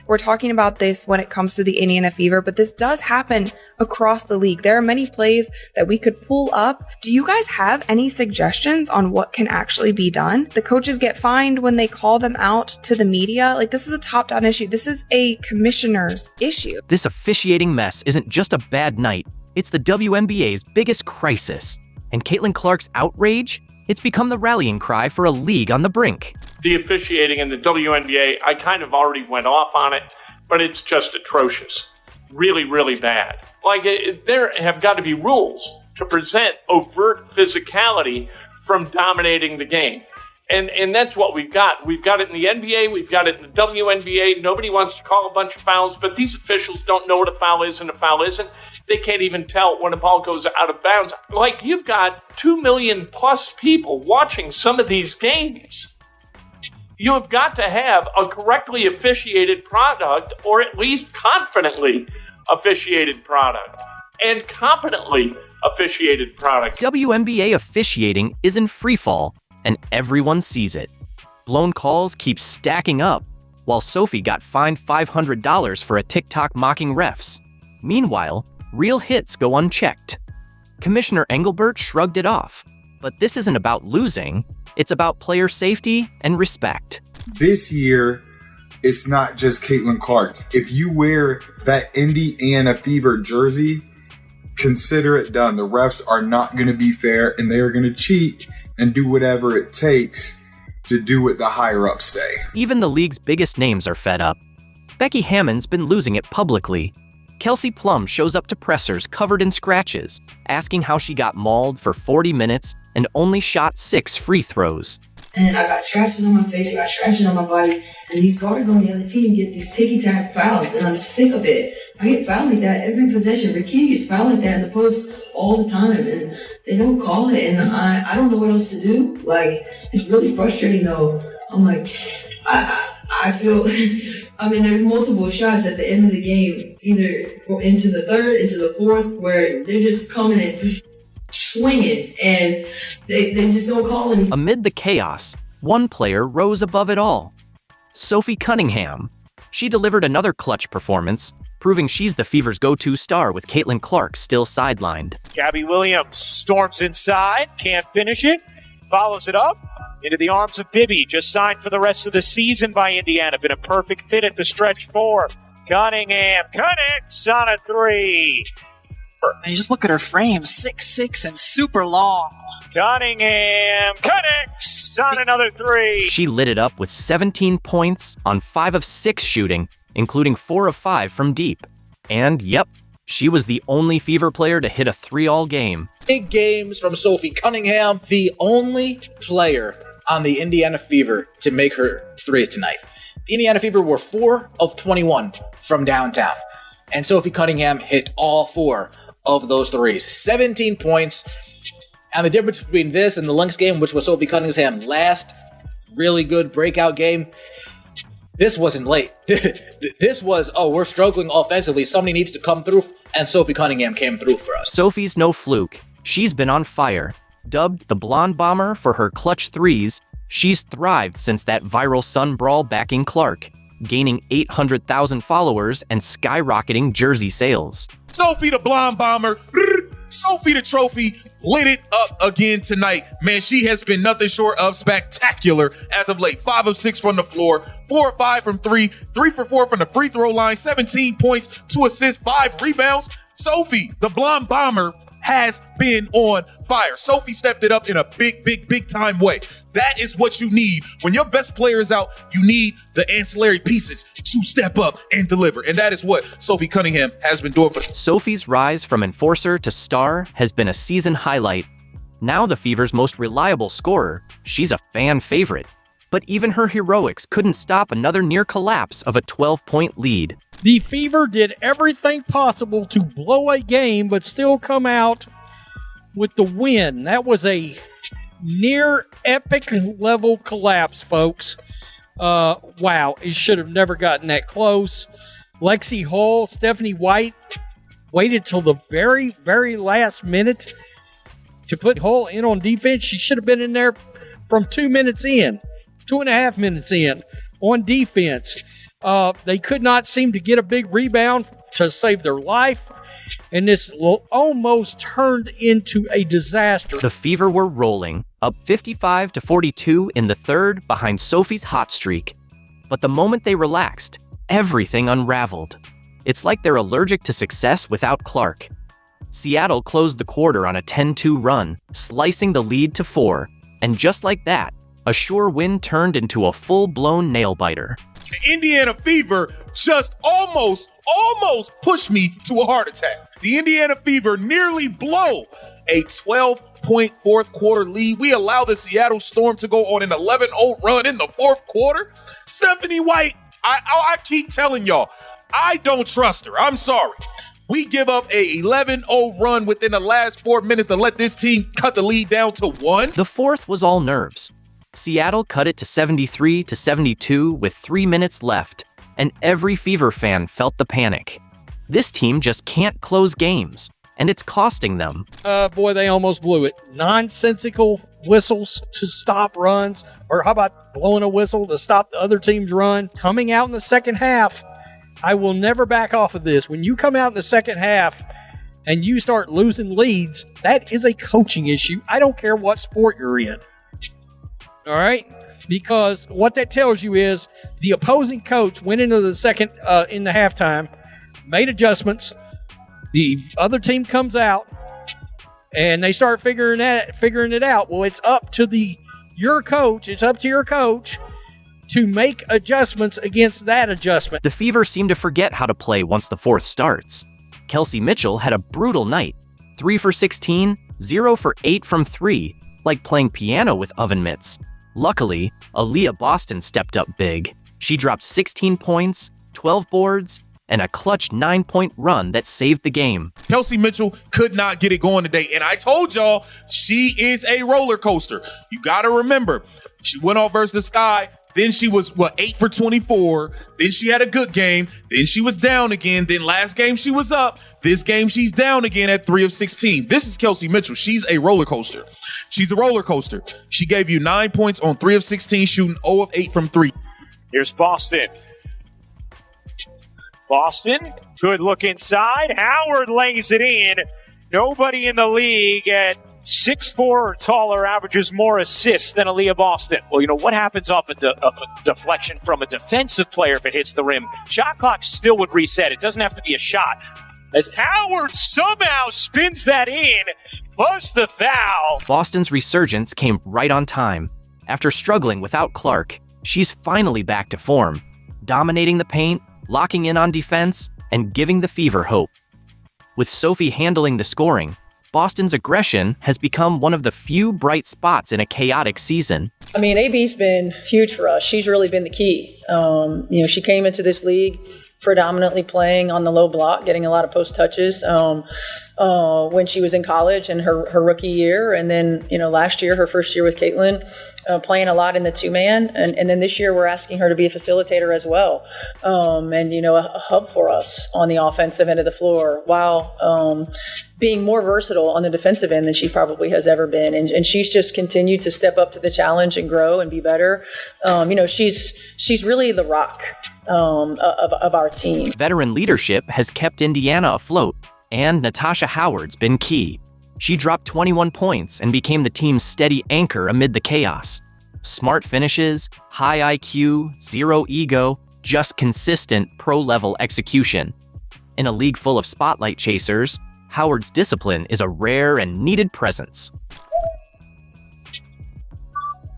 we're talking about this when it comes to the Indiana Fever, but this does happen across the league. There are many plays that we could pull up. Do you guys have any suggestions on what can actually be done? The coaches get fined when they call them out to the media. Like, this is a top-down issue. This is a commissioner's issue. This officiating mess isn't just a bad night. It's the WNBA's biggest crisis. And Caitlin Clark's outrage? It's become the rallying cry for a league on the brink. The officiating in the WNBA, I kind of already went off on it, but it's just atrocious. Really, really bad. Like, there have got to be rules to prevent overt physicality from dominating the game. And that's what we've got. We've got it in the NBA, we've got it in the WNBA. Nobody wants to call a bunch of fouls, but these officials don't know what a foul is and a foul isn't. They can't even tell when a ball goes out of bounds. Like, you've got 2 million plus people watching some of these games. You have got to have a correctly officiated product, or at least confidently officiated product, and competently officiated product. WNBA officiating is in freefall, and everyone sees it. Blown calls keep stacking up, while Sophie got fined $500 for a TikTok mocking refs. Meanwhile, real hits go unchecked. Commissioner Engelbert shrugged it off. But this isn't about losing, it's about player safety and respect. This year, it's not just Caitlin Clark. If you wear that Indiana Fever jersey, consider it done. The refs are not going to be fair, and they are going to cheat and do whatever it takes to do what the higher-ups say. Even the league's biggest names are fed up. Becky Hammond's been losing it publicly. Kelsey Plum shows up to pressers covered in scratches, asking how she got mauled for 40 minutes and only shot 6 free throws. And I got scratches on my face, I got scratches on my body, and these guards on the other team get these ticky-tack fouls, and I'm sick of it. I get fouled like that every possession. Ricky gets fouled like that in the post all the time, and they don't call it, and I don't know what else to do. Like, it's really frustrating, though. I'm like, I feel, I mean, there's multiple shots at the end of the game, either go into the third, into the fourth, where they're just coming and swinging, and they just don't call anything. Amid the chaos, one player rose above it all. Sophie Cunningham. She delivered another clutch performance, proving she's the Fever's go-to star with Caitlin Clark still sidelined. Gabby Williams storms inside, can't finish it, follows it up into the arms of Bibby, just signed for the rest of the season by Indiana. Been a perfect fit at the stretch 4. Cunningham connects on a 3. And just look at her frame, 6'6" and super long. Cunningham connects on another 3. She lit it up with 17 points on 5 of 6 shooting, including 4 of 5 from deep. And yep, she was the only Fever player to hit a 3 all game. Big games from Sophie Cunningham, the only player on the Indiana Fever to make her 3 tonight. The Indiana Fever were 4 of 21 from downtown, and Sophie Cunningham hit all 4 of those 3s. 17 points. And the difference between this and the Lynx game, which was Sophie Cunningham's last really good breakout game, this wasn't late. This was, oh, we're struggling offensively, somebody needs to come through, and Sophie Cunningham came through for us. Sophie's no fluke. She's been on fire. Dubbed the Blonde Bomber for her clutch 3s, she's thrived since that viral Sun Brawl backing Clark, gaining 800,000 followers and skyrocketing jersey sales. Sophie the Blonde Bomber. Sophie the Trophy lit it up again tonight. Man, she has been nothing short of spectacular as of late. 5 of 6 from the floor, 4 of 5 from 3, 3 for 4 from the free throw line, 17 points, 2 assists, 5 rebounds. Sophie, the blonde bomber, has been on fire. Sophie stepped it up in a big time way. That is what you need. When your best player is out, you need the ancillary pieces to step up and deliver. And that is what Sophie Cunningham has been doing for them. Sophie's rise from enforcer to star has been a season highlight. Now the Fever's most reliable scorer, she's a fan favorite. But even her heroics couldn't stop another near collapse of a 12-point lead. The Fever did everything possible to blow a game, but still come out with the win. That was a near epic level collapse, folks. Wow, it should have never gotten that close. Lexie Hull, Stephanie White waited till the very last minute to put Hull in on defense. She should have been in there from 2 minutes in, 2.5 minutes in on defense. They could not seem to get a big rebound to save their life, and this almost turned into a disaster. The Fever were rolling, up 55-42 in the third behind Sophie's hot streak. But the moment they relaxed, everything unraveled. It's like they're allergic to success without Clark. Seattle closed the quarter on a 10-2 run, slicing the lead to 4, and just like that, a sure win turned into a full-blown nail-biter. The Indiana Fever just almost pushed me to a heart attack. The Indiana Fever nearly blow a 12-point fourth quarter lead. We allow the Seattle Storm to go on an 11-0 run in the fourth quarter. Stephanie White, I keep telling y'all, I don't trust her. I'm sorry. We give up a 11-0 run within the last 4 minutes to let this team cut the lead down to 1. The fourth was all nerves. Seattle cut it to 73-72 with 3 minutes left, and every Fever fan felt the panic. This team just can't close games, and it's costing them. Boy, they almost blew it. Nonsensical whistles to stop runs, or how about blowing a whistle to stop the other team's run? Coming out in the second half, I will never back off of this. When you come out in the second half and you start losing leads, that is a coaching issue. I don't care what sport you're in. All right? Because what that tells you is the opposing coach went into the second in the halftime, made adjustments. The other team comes out, and they start figuring it out. Well, it's up to your coach. It's up to your coach to make adjustments against that adjustment. The Fever seem to forget how to play once the fourth starts. Kelsey Mitchell had a brutal night. 3 for 16, 0 for 8 from 3, like playing piano with oven mitts. Luckily, Aaliyah Boston stepped up big. She dropped 16 points, 12 boards, and a clutch 9-point run that saved the game. Kelsey Mitchell could not get it going today, and I told y'all, she is a roller coaster. You gotta remember, she went off versus the Sky, then she was, 8 for 24, then she had a good game, then she was down again, then last game she was up, this game she's down again at 3 of 16. This is Kelsey Mitchell. She's a roller coaster. She's a roller coaster. She gave you 9 points on 3 of 16, shooting 0 of 8 from 3. Here's Boston. Boston, good look inside. Howard lays it in. Nobody in the league at 6'4" or taller averages more assists than Aaliyah Boston. Well, you know, what happens off a deflection from a defensive player if it hits the rim? Shot clock still would reset. It doesn't have to be a shot. As Howard somehow spins that in, plus the foul. Boston's resurgence came right on time. After struggling without Clark, she's finally back to form, dominating the paint, locking in on defense, and giving the Fever hope. With Sophie handling the scoring, Boston's aggression has become one of the few bright spots in a chaotic season. I mean, AB's been huge for us. She's really been the key. She came into this league predominantly playing on the low block, getting a lot of post touches when she was in college and her rookie year. And then, last year, her first year with Caitlin, playing a lot in the two-man. And then this year we're asking her to be a facilitator as well. A hub for us on the offensive end of the floor while being more versatile on the defensive end than she probably has ever been. And she's just continued to step up to the challenge and grow and be better. She's really the rock of our team. Veteran leadership has kept Indiana afloat. and Natasha Howard's been key. She dropped 21 points and became the team's steady anchor amid the chaos. Smart finishes, high IQ, zero ego, just consistent pro-level execution. In a league full of spotlight chasers, Howard's discipline is a rare and needed presence.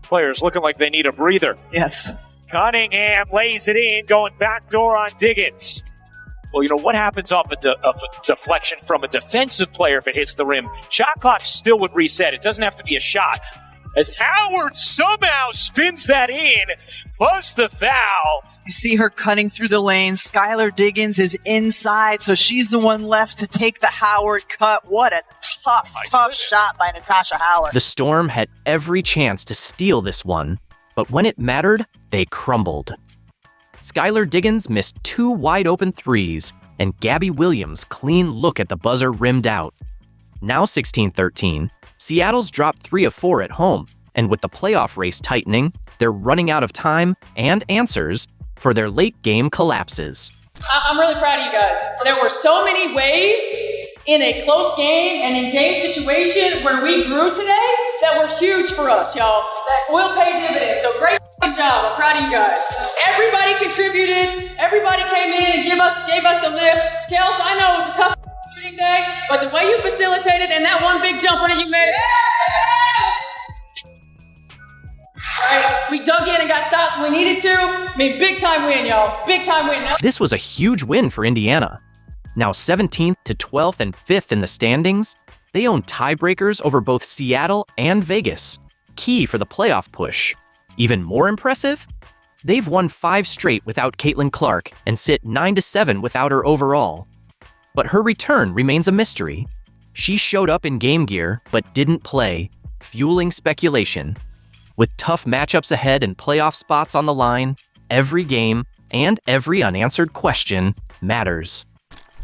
Players looking like they need a breather. Yes. Cunningham lays it in, going backdoor on Diggins. Well, you know, what happens off a deflection from a defensive player if it hits the rim? Shot clock still would reset. It doesn't have to be a shot. As Howard somehow spins that in, plus the foul. You see her cutting through the lane. Skylar Diggins is inside, so she's the one left to take the Howard cut. What a tough shot by Natasha Howard. The Storm had every chance to steal this one, but when it mattered, they crumbled. Skylar Diggins missed 2 wide-open threes, and Gabby Williams' clean look at the buzzer rimmed out. Now 16-13, Seattle's dropped 3 of 4 at home, and with the playoff race tightening, they're running out of time and answers for their late-game collapses. I'm really proud of you guys. There were so many ways in a close game and in game situation where we grew today that were huge for us, y'all, that will pay dividends. So great job. I'm proud of you guys. Everybody contributed. Everybody came in and gave us a lift. Kels, I know it was a tough shooting day, but the way you facilitated and that one big jumper that you made, right, we dug in and got stops when we needed to. I mean, big time win, y'all. Big time win. This was a huge win for Indiana. Now 17th to 12th and 5th in the standings, they own tiebreakers over both Seattle and Vegas, key for the playoff push. Even more impressive? They've won 5 straight without Caitlin Clark and sit 9-7 without her overall. But her return remains a mystery. She showed up in game gear, but didn't play, fueling speculation. With tough matchups ahead and playoff spots on the line, every game and every unanswered question matters.